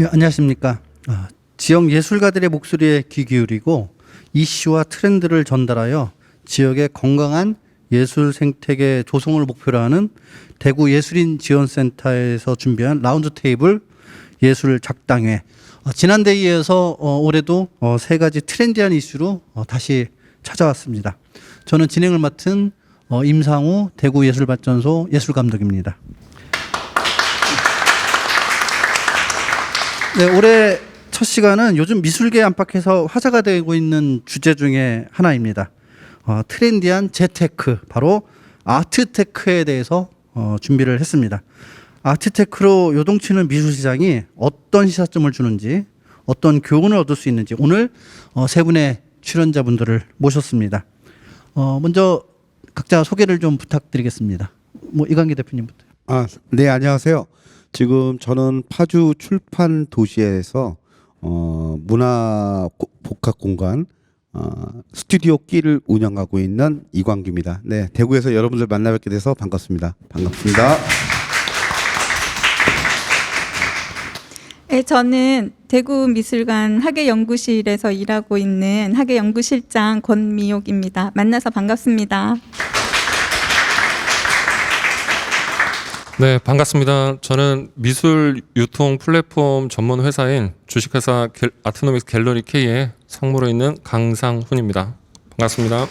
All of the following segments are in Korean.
예, 안녕하십니까. 지역 예술가들의 목소리에 귀 기울이고 이슈와 트렌드를 전달하여 지역의 건강한 예술 생태계 조성을 목표로 하는 대구 예술인 지원센터에서 준비한 라운드 테이블 예술 작당회. 지난대에 이어서 올해도 세 가지 트렌디한 이슈로 다시 찾아왔습니다. 저는 진행을 맡은 임상우 대구 예술발전소 예술감독입니다. 네, 올해 첫 시간은 요즘 미술계 안팎에서 화제가 되고 있는 주제 중에 하나입니다. 트렌디한 재테크, 바로 아트테크에 대해서 준비를 했습니다. 아트테크로 요동치는 미술시장이 어떤 시사점을 주는지, 어떤 교훈을 얻을 수 있는지 오늘 세 분의 출연자분들을 모셨습니다. 먼저 각자 소개를 좀 부탁드리겠습니다. 이광기 대표님부터. 네, 안녕하세요. 지금 저는 파주 출판 도시에서 문화 복합 공간 스튜디오 끼를 운영하고 있는 이광기입니다. 네, 대구에서 여러분들 만나뵙게 돼서 반갑습니다. 반갑습니다. 네, 저는 대구미술관 학예연구실에서 일하고 있는 학예연구실장 권미옥입니다. 만나서 반갑습니다. 네, 반갑습니다. 저는 미술 유통 플랫폼 전문 회사인 주식회사 아트노믹스 갤러리 K의 상무로 있는 강상훈입니다. 반갑습니다.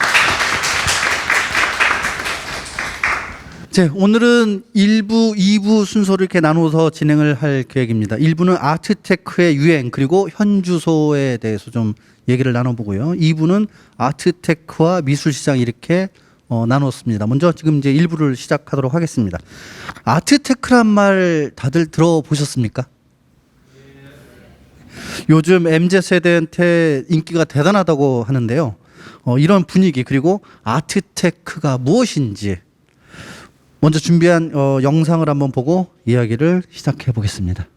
네, 오늘은 1부, 2부 순서를 이렇게 나눠서 진행을 할 계획입니다. 1부는 아트테크의 유행 그리고 현주소에 대해서 좀 얘기를 나눠보고요. 2부는 아트테크와 미술시장 이렇게 나눴습니다. 먼저 지금 이제 1부를 시작하도록 하겠습니다. 아트테크란 말 다들 들어보셨습니까? 요즘 MZ세대한테 인기가 대단하다고 하는데요. 이런 분위기 그리고 아트테크가 무엇인지 먼저 준비한 영상을 한번 보고 이야기를 시작해 보겠습니다.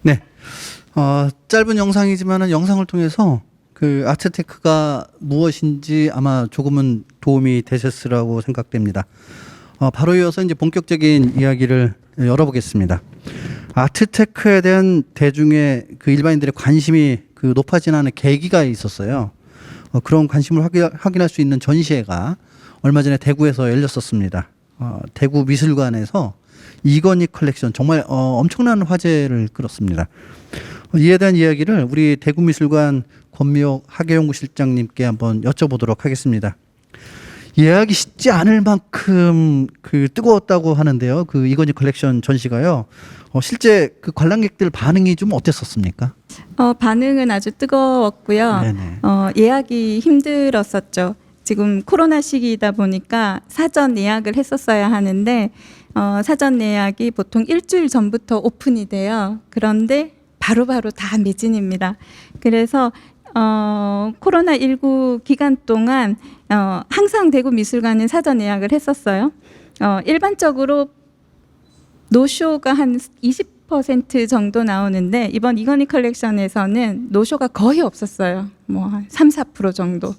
네, 짧은 영상이지만은 영상을 통해서 그 아트테크가 무엇인지 아마 조금은 도움이 되셨으라고 생각됩니다. 바로 이어서 이제 본격적인 이야기를 열어보겠습니다. 아트테크에 대한 대중의 그 일반인들의 관심이 그 높아지는 계기가 있었어요. 그런 관심을 확인할 수 있는 전시회가 얼마 전에 대구에서 열렸었습니다. 대구 미술관에서 이건희 컬렉션 정말 엄청난 화제를 끌었습니다. 이에 대한 이야기를 우리 대구미술관 권미옥 학예연구실장님께 한번 여쭤보도록 하겠습니다. 예약이 쉽지 않을 만큼 그 뜨거웠다고 하는데요. 그 이건희 컬렉션 전시가요. 실제 그 관람객들 반응이 좀 어땠었습니까? 반응은 아주 뜨거웠고요. 네네. 예약이 힘들었었죠. 지금 코로나 시기이다 보니까 사전 예약을 했었어야 하는데 사전 예약이 보통 일주일 전부터 오픈이 돼요. 그런데 바로바로 다 매진입니다. 그래서 코로나19 기간 동안 항상 대구 미술관은 사전 예약을 했었어요. 일반적으로 노쇼가 한 20% 정도 나오는데 이번 이건희 컬렉션에서는 노쇼가 거의 없었어요. 뭐 한 3, 4% 정도.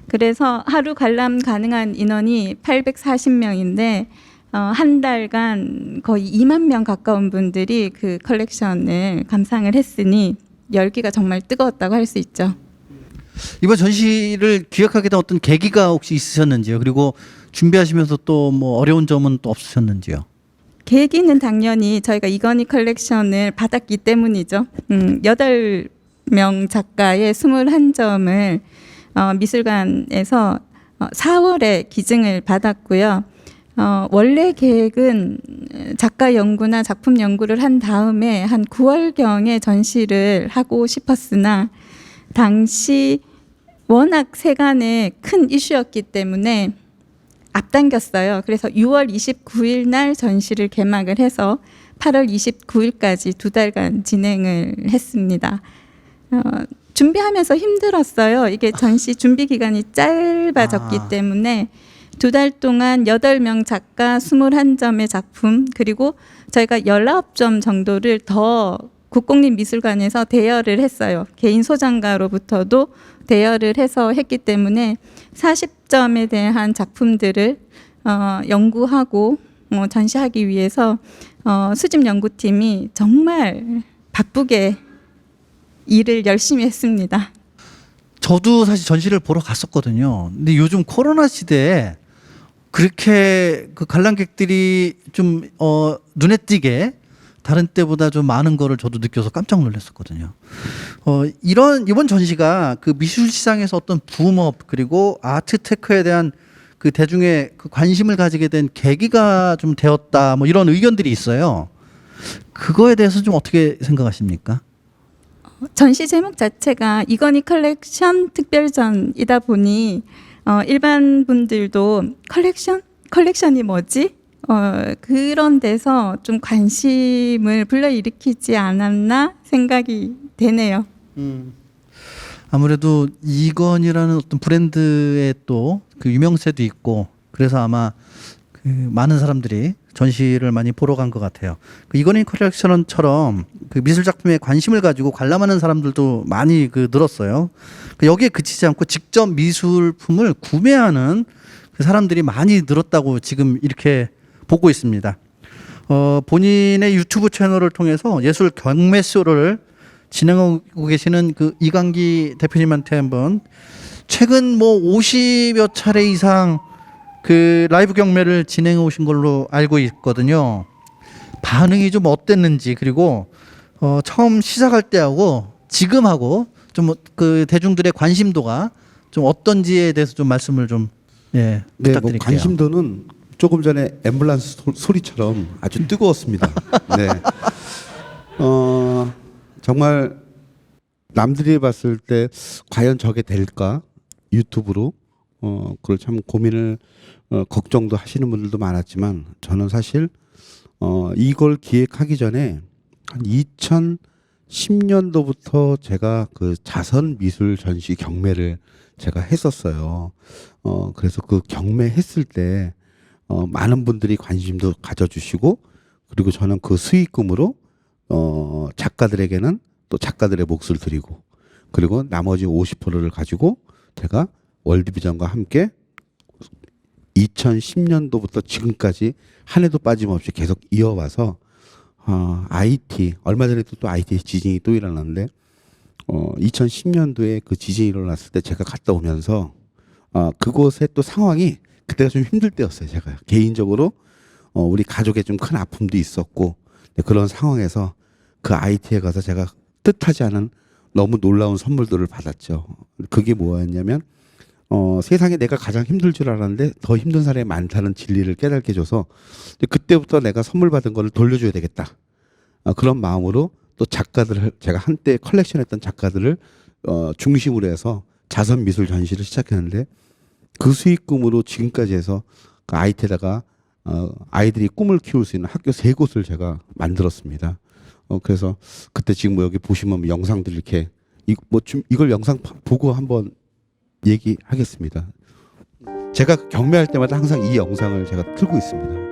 그래서 하루 관람 가능한 인원이 840명인데 한 달간 거의 2만 명 가까운 분들이 그 컬렉션을 감상을 했으니 열기가 정말 뜨거웠다고 할 수 있죠. 이번 전시를 기획하게 된 어떤 계기가 혹시 있으셨는지요? 그리고 준비하시면서 또 뭐 어려운 점은 또 없으셨는지요? 계기는 당연히 저희가 이건희 컬렉션을 받았기 때문이죠. 8명 작가의 21점을 미술관에서 4월에 기증을 받았고요. 원래 계획은 작가 연구나 작품 연구를 한 다음에 한 9월경에 전시를 하고 싶었으나 당시 워낙 세간의 큰 이슈였기 때문에 앞당겼어요. 그래서 6월 29일 날 전시를 개막을 해서 8월 29일까지 2달간 진행을 했습니다. 준비하면서 힘들었어요. 이게 전시 준비 기간이 짧아졌기 때문에 2달 동안 8명 작가 21점의 작품 그리고 저희가 19점 정도를 더 국공립미술관에서 대여를 했어요. 개인 소장가로부터도 대여를 해서 했기 때문에 40점에 대한 작품들을 연구하고 전시하기 위해서 수집 연구팀이 정말 바쁘게 일을 열심히 했습니다. 저도 사실 전시를 보러 갔었거든요. 근데 요즘 코로나 시대에 그렇게 그 관람객들이 좀 눈에 띄게 다른 때보다 좀 많은 거를 저도 느껴서 깜짝 놀랐었거든요. 이번 전시가 그 미술 시장에서 어떤 붐업 그리고 아트테크에 대한 그 대중의 그 관심을 가지게 된 계기가 좀 되었다. 뭐 이런 의견들이 있어요. 그거에 대해서 좀 어떻게 생각하십니까? 전시 제목 자체가 이건희 컬렉션 특별전이다 보니 일반 분들도 컬렉션이 뭐지? 그런 데서 좀 관심을 불러일으키지 않았나 생각이 되네요. 아무래도 이건이라는 어떤 브랜드의 또 그 유명세도 있고 그래서 아마 그 많은 사람들이 전시를 많이 보러 간 것 같아요. 그 이건희 컬렉션처럼 그 미술 작품에 관심을 가지고 관람하는 사람들도 많이 그 늘었어요. 그 여기에 그치지 않고 직접 미술품을 구매하는 그 사람들이 많이 늘었다고 지금 이렇게 보고 있습니다. 본인의 유튜브 채널을 통해서 예술 경매쇼를 진행하고 계시는 그 이강기 대표님한테 한번 최근 뭐 50여 차례 이상 그 라이브 경매를 진행해 오신 걸로 알고 있거든요. 반응이 좀 어땠는지 그리고 처음 시작할 때하고 지금하고 좀 그 대중들의 관심도가 좀 어떤지에 대해서 좀 말씀을 좀 네, 부탁드릴게요. 뭐 관심도는 조금 전에 앰뷸런스 소리처럼 아주 뜨거웠습니다. 네. 정말 남들이 봤을 때 과연 저게 될까? 유튜브로 그걸 참 고민을 걱정도 하시는 분들도 많았지만 저는 사실 이걸 기획하기 전에 한 2010년도부터 제가 그 자선 미술 전시 경매를 제가 했었어요. 그래서 그 경매 했을 때 많은 분들이 관심도 가져주시고 그리고 저는 그 수익금으로 작가들에게는 또 작가들의 몫을 드리고 그리고 나머지 50%를 가지고 제가 월드비전과 함께 2010년도부터 지금까지 한 해도 빠짐없이 계속 이어와서 IT 얼마 전에 또 IT 지진이 또 일어났는데 2010년도에 그 지진이 일어났을 때 제가 갔다 오면서 그곳의 또 상황이 그때가 좀 힘들 때였어요. 제가 개인적으로 우리 가족에 좀 큰 아픔도 있었고 그런 상황에서 그 IT에 가서 제가 뜻하지 않은 너무 놀라운 선물들을 받았죠. 그게 뭐였냐면 세상에 내가 가장 힘들 줄 알았는데 더 힘든 사람이 많다는 진리를 깨닫게 해줘서 그때부터 내가 선물 받은 거를 돌려줘야 되겠다. 그런 마음으로 또 작가들을 제가 한때 컬렉션했던 작가들을 중심으로 해서 자선 미술 전시를 시작했는데 그 수익금으로 지금까지 해서 그 아이테다가 아이들이 꿈을 키울 수 있는 학교 3곳을 제가 만들었습니다. 그래서 그때 지금 뭐 여기 보시면 영상들 이렇게 이걸 영상 보고 한번 얘기하겠습니다. 제가 경매할 때마다 항상 이 영상을 제가 틀고 있습니다.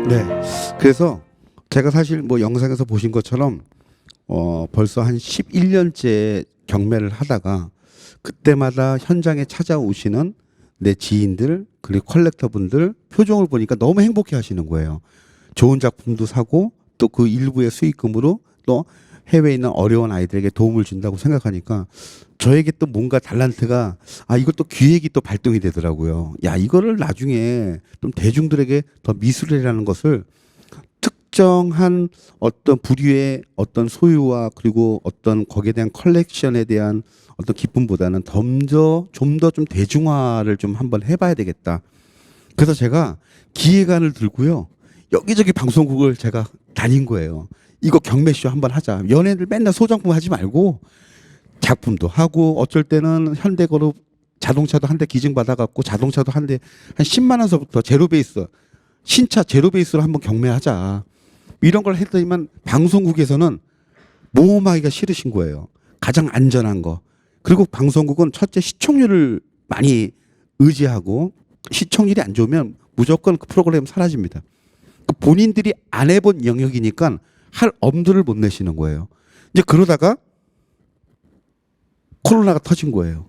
네. 그래서 제가 사실 뭐 영상에서 보신 것처럼 벌써 한 11년째 경매를 하다가 그때마다 현장에 찾아오시는 내 지인들 그리고 컬렉터분들 표정을 보니까 너무 행복해 하시는 거예요. 좋은 작품도 사고 또 그 일부의 수익금으로 또 해외에 있는 어려운 아이들에게 도움을 준다고 생각하니까 저에게 또 뭔가 달란트가 이것도 기획이 또 발동이 되더라고요. 야, 이거를 나중에 좀 대중들에게 더 미술이라는 것을 특정한 어떤 부류의 어떤 소유와 그리고 어떤 거기에 대한 컬렉션에 대한 어떤 기쁨보다는 좀 더 좀 대중화를 좀 한번 해봐야 되겠다. 그래서 제가 기획안을 들고요. 여기저기 방송국을 제가 다닌 거예요. 이거 경매쇼 한번 하자. 연예인들 맨날 소장품 하지 말고 작품도 하고 어쩔 때는 현대그룹 자동차도 한 대 기증받아갖고 자동차도 한 대 한 10만 원서부터 제로 베이스 신차 제로 베이스로 한번 경매하자. 이런 걸 했더니만 방송국에서는 모험하기가 싫으신 거예요. 가장 안전한 거. 그리고 방송국은 첫째 시청률을 많이 의지하고 시청률이 안 좋으면 무조건 그 프로그램 사라집니다. 본인들이 안 해본 영역이니까 할 엄두를 못 내시는 거예요. 이제 그러다가 코로나가 터진 거예요.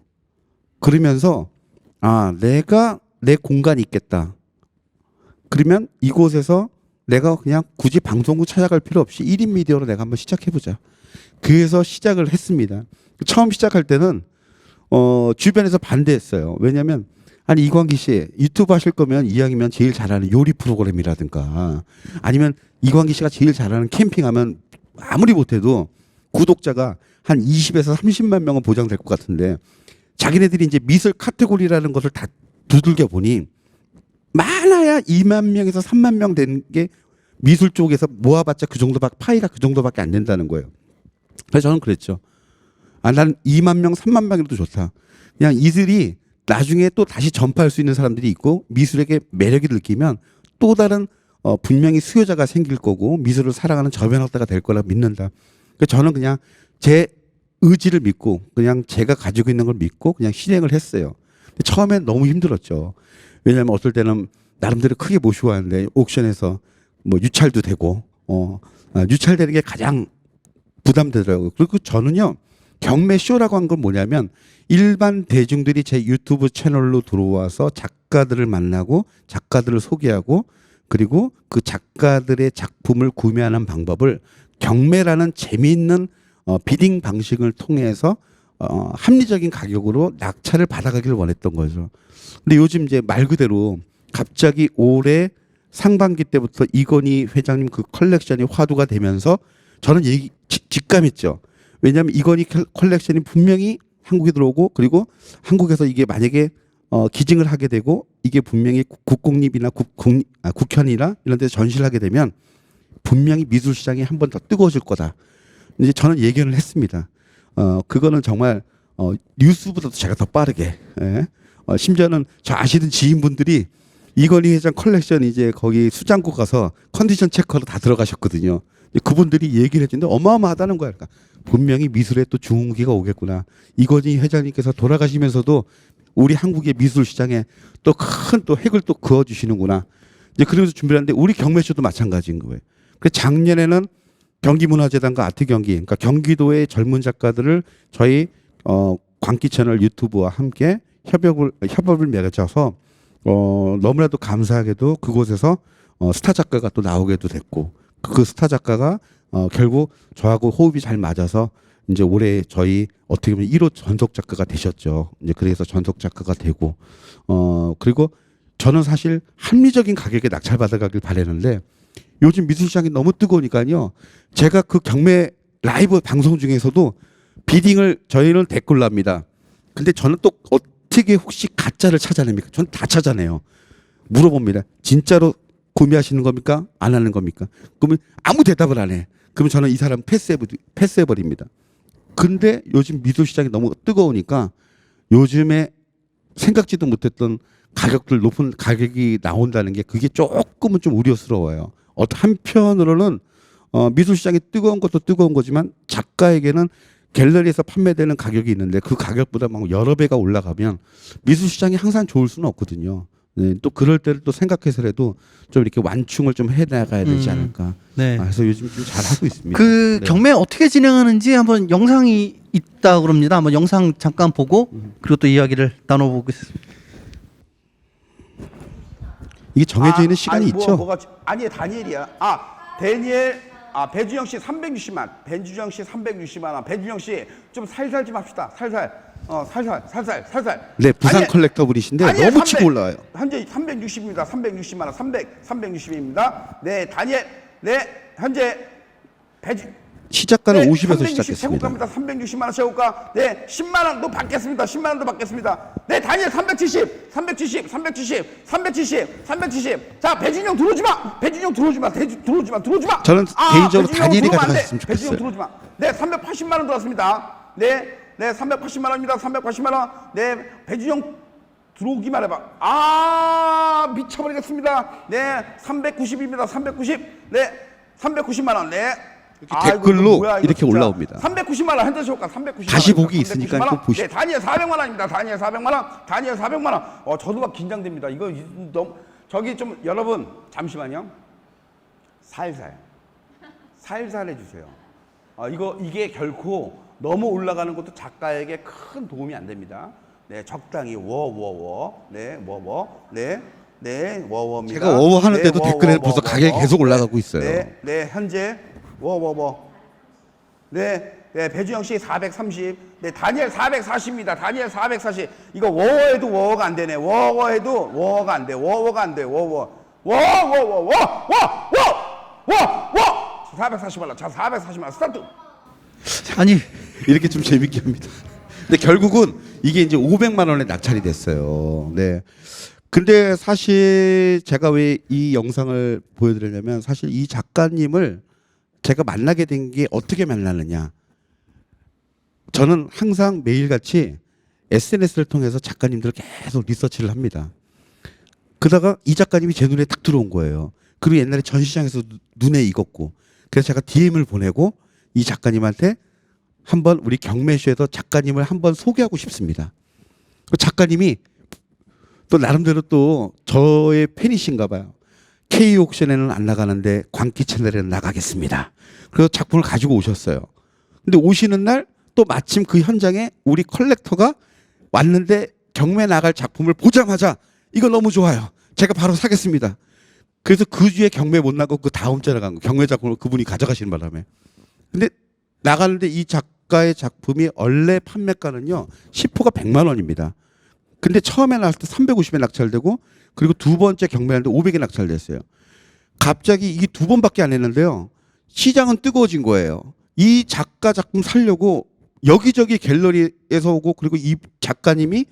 그러면서 내가 내 공간이 있겠다. 그러면 이곳에서 내가 그냥 굳이 방송국 찾아갈 필요 없이 1인 미디어로 내가 한번 시작해보자. 그래서 시작을 했습니다. 처음 시작할 때는 주변에서 반대했어요. 왜냐하면 이광기 씨 유튜브 하실 거면 이왕이면 제일 잘하는 요리 프로그램이라든가 아니면 이광기 씨가 제일 잘하는 캠핑하면 아무리 못해도 구독자가 한 20에서 30만 명은 보장될 것 같은데 자기네들이 이제 미술 카테고리라는 것을 다 두들겨 보니 많아야 2만 명에서 3만 명 되는 게 미술 쪽에서 모아봤자 파이가 그 정도밖에 안 된다는 거예요. 그래서 저는 그랬죠. 난 2만 명, 3만 명이라도 좋다. 그냥 이들이 나중에 또 다시 전파할 수 있는 사람들이 있고 미술에게 매력이 느끼면 또 다른 분명히 수요자가 생길 거고 미술을 사랑하는 저변학자가 될 거라 믿는다. 그래서 저는 그냥 제 의지를 믿고 그냥 제가 가지고 있는 걸 믿고 그냥 실행을 했어요. 근데 처음엔 너무 힘들었죠. 왜냐하면 어떨 때는 나름대로 크게 모시고 하는데 옥션에서 뭐 유찰도 되고 유찰되는 게 가장 부담되더라고요. 그리고 저는요 경매 쇼라고 한 건 뭐냐면 일반 대중들이 제 유튜브 채널로 들어와서 작가들을 만나고 작가들을 소개하고 그리고 그 작가들의 작품을 구매하는 방법을 경매라는 재미있는 비딩 방식을 통해서 합리적인 가격으로 낙찰을 받아가기를 원했던 거죠. 근데 요즘 이제 말 그대로 갑자기 올해 상반기 때부터 이건희 회장님 그 컬렉션이 화두가 되면서 저는 직감했죠. 왜냐하면 이건희 컬렉션이 분명히 한국에 들어오고 그리고 한국에서 이게 만약에 기증을 하게 되고 이게 분명히 국공립이나 국현이나 이런 데서 전시를 하게 되면 분명히 미술 시장이 한 번 더 뜨거워질 거다. 이제 저는 예견을 했습니다. 그거는 정말 뉴스보다도 제가 더 빠르게 심지어는 저 아시는 지인분들이 이건희 회장 컬렉션 이제 거기 수장고 가서 컨디션 체크하러 다 들어가셨거든요. 그분들이 얘기를 했는데 어마어마하다는 거야. 그러니까 분명히 미술에 또 중흥기가 오겠구나. 이건희 회장님께서 돌아가시면서도 우리 한국의 미술 시장에 또 큰 또 획을 또 그어 주시는구나. 이제 그러면서 준비를 하는데 우리 경매쇼도 마찬가지인 거예요. 그 작년에는 경기문화재단과 아트 경기, 그러니까 경기도의 젊은 작가들을 저희 광기 채널 유튜브와 함께 협업을 맺어서 너무나도 감사하게도 그곳에서 스타 작가가 또 나오게도 됐고 그 스타 작가가 결국 저하고 호흡이 잘 맞아서 이제 올해 저희 어떻게 보면 1호 전속 작가가 되셨죠. 이제 그래서 전속 작가가 되고 그리고 저는 사실 합리적인 가격에 낙찰받아가길 바랬는데 요즘 미술시장이 너무 뜨거우니까요. 제가 그 경매 라이브 방송 중에서도 비딩을 저희는 댓글로 합니다. 근데 저는 또 어떻게 혹시 가짜를 찾아냅니까? 저는 다 찾아내요. 물어봅니다. 진짜로 구매하시는 겁니까? 안 하는 겁니까? 그러면 아무 대답을 안 해. 그러면 저는 이 사람 패스해버립니다. 근데 요즘 미술시장이 너무 뜨거우니까 요즘에 생각지도 못했던 가격들 높은 가격이 나온다는 게 그게 조금은 좀 우려스러워요. 한편으로는 미술시장이 뜨거운 것도 뜨거운 거지만 작가에게는 갤러리에서 판매되는 가격이 있는데 그 가격보다 막 여러 배가 올라가면 미술시장이 항상 좋을 수는 없거든요. 네, 또 그럴 때를 또 생각해서라도 좀 이렇게 완충을 좀 해나가야 되지 않을까. 네. 그래서 요즘 좀 잘하고 있습니다. 그 네. 경매 어떻게 진행하는지 한번 영상이 있다 그럽니다. 한번 영상 잠깐 보고 그리고 또 이야기를 나눠보겠습니다. 이게 정해져 있는 시간이 아니, 있죠. 아니 다니엘이야. 데니엘. 배준영 씨 360만. 배준영 씨 360만 원. 배준영 씨 좀 살살 좀 합시다. 살살. 살살. 네, 부산 아니, 컬렉터 분이신데 아니, 너무 300, 치고 올라와요. 현재 360입니다. 360만 원. 360입니다. 네, 다니엘. 네, 현재 시작가는 50에서 360 시작했습니다. 최고가입니다. 360만 원 최고가. 네, 10만 원도 받겠습니다. 10만 원도 받겠습니다. 네, 다니엘 370. 자, 배준영 들어오지 마. 들어오지 마. 저는 개인적으로 배준영 다니엘이 들어오면 안 돼. 가져갔으면 좋겠어요. 배준영 들어오지 마. 네, 380만 원 들어왔습니다. 네, 380만 원입니다. 380만 원. 네, 배준영 들어오기만 해봐. 미쳐버리겠습니다. 네, 390입니다. 390. 네, 390만 원. 네. 댓글로 뭐야, 이거 이렇게 진짜. 올라옵니다. 390만 원 현재 시효가 390만 다시 원. 보기 있으니까 꼭 보시죠. 네, 다니엘 400만 원입니다. 다니엘 400만 원. 저도 막 긴장됩니다. 이거 너무 저기 좀 여러분 잠시만요. 살살 해주세요. 이게 결코 너무 올라가는 것도 작가에게 큰 도움이 안 됩니다. 네, 적당히 네, 네, 워워입니다. 제가 워워 하는데도 네, 댓글에 벌써 가격이 계속 올라가고 있어요. 네, 현재 네, 배주영 씨 430. 네, 다니엘 440입니다. 다니엘 440. 이거 워워해도 워워가 안 되네. 워워해도 워워가 안 돼. 워워가 안 돼. 워워. 440만 원. 자, 440만 원. 스타트. 아니 이렇게 좀 재밌게 합니다. 근데 결국은 이게 이제 500만 원에 낙찰이 됐어요. 네. 근데 사실 제가 왜 이 영상을 보여드리려면 사실 이 작가님을 제가 만나게 된 게 어떻게 만나느냐. 저는 항상 매일같이 SNS를 통해서 작가님들을 계속 리서치를 합니다. 그러다가 이 작가님이 제 눈에 딱 들어온 거예요. 그리고 옛날에 전시장에서 눈에 익었고 그래서 제가 DM을 보내고 이 작가님한테 한번 우리 경매쇼에서 작가님을 한번 소개하고 싶습니다. 그 작가님이 또 나름대로 또 저의 팬이신가 봐요. K 옥션에는 안 나가는데 광기 채널에는 나가겠습니다. 그래서 작품을 가지고 오셨어요. 근데 오시는 날 또 마침 그 현장에 우리 컬렉터가 왔는데 경매 나갈 작품을 보자마자 이거 너무 좋아요. 제가 바로 사겠습니다. 그래서 그 주에 경매 못 나가고 그 다음 주에 나간 거. 경매 작품을 그분이 가져가시는 바람에. 근데 나가는데 이 작가의 작품이 원래 판매가는요 10호가 100만 원입니다. 근데 처음에 나왔을 때 350에 낙찰되고 그리고 두 번째 경매하는데 500에 낙찰됐어요. 갑자기 이게 두 번밖에 안 했는데요. 시장은 뜨거워진 거예요. 이 작가 작품 살려고 여기저기 갤러리에서 오고 그리고 이 작가님이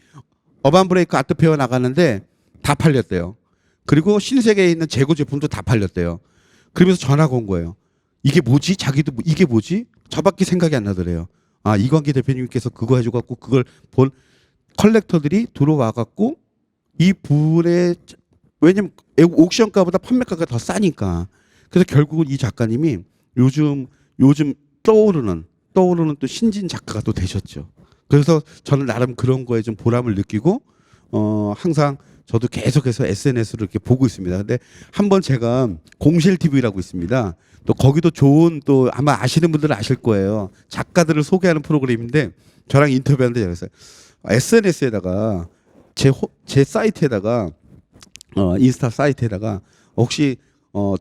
어반브레이크 아트페어 나가는데 다 팔렸대요. 그리고 신세계에 있는 재고 제품도 다 팔렸대요. 그러면서 전화가 온 거예요. 이게 뭐지? 자기도 이게 뭐지? 저밖에 생각이 안 나더래요. 이광기 대표님께서 그거 해줘갖고 그걸 본 컬렉터들이 들어와갖고 이 분의 왜냐면 옥션가보다 판매가가 더 싸니까. 그래서 결국은 이 작가님이 요즘 떠오르는 또 신진 작가가 또 되셨죠. 그래서 저는 나름 그런 거에 좀 보람을 느끼고 항상 저도 계속해서 SNS를 이렇게 보고 있습니다. 근데 한번 제가 공실 TV라고 있습니다. 또 거기도 좋은 또 아마 아시는 분들은 아실 거예요. 작가들을 소개하는 프로그램인데 저랑 인터뷰하는데 제가 했어요. SNS에다가 제 사이트에다가 인스타 사이트에다가 혹시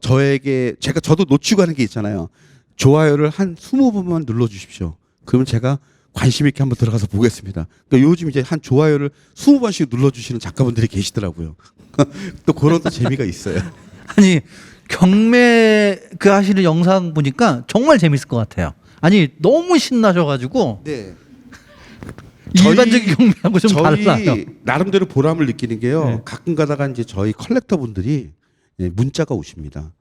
저에게 저도 놓치고 하는 게 있잖아요. 좋아요를 한 20번만 눌러 주십시오. 그러면 제가 관심 있게 한번 들어가서 보겠습니다. 그러니까 요즘 이제 한 좋아요를 20번씩 눌러 주시는 작가분들이 계시더라고요. 또 그런 또 재미가 있어요. 아니 경매 그 하시는 영상 보니까 정말 재밌을 것 같아요. 아니 너무 신나셔가지고 네. 일반적인 경매하고 좀 달라요. 나름대로 보람을 느끼는 게요. 네. 가끔 가다가 이제 저희 컬렉터 분들이 문자가 오십니다.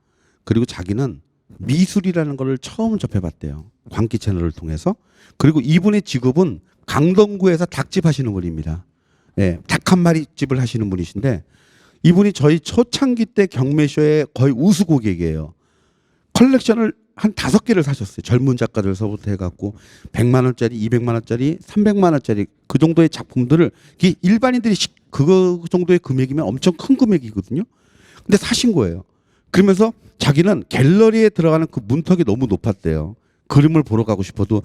그리고 자기는 미술이라는 걸 처음 접해봤대요. 광기 채널을 통해서. 그리고 이분의 직업은 강동구에서 닭집 하시는 분입니다. 예, 닭 한 마리 집을 하시는 분이신데 이분이 저희 초창기 때 경매쇼의 거의 우수 고객이에요. 컬렉션을 한 5개를 사셨어요. 젊은 작가들서부터 해갖고 100만 원짜리, 200만 원짜리, 300만 원짜리 그 정도의 작품들을 일반인들이 그 정도의 금액이면 엄청 큰 금액이거든요. 근데 사신 거예요. 그러면서 자기는 갤러리에 들어가는 그 문턱이 너무 높았대요. 그림을 보러 가고 싶어도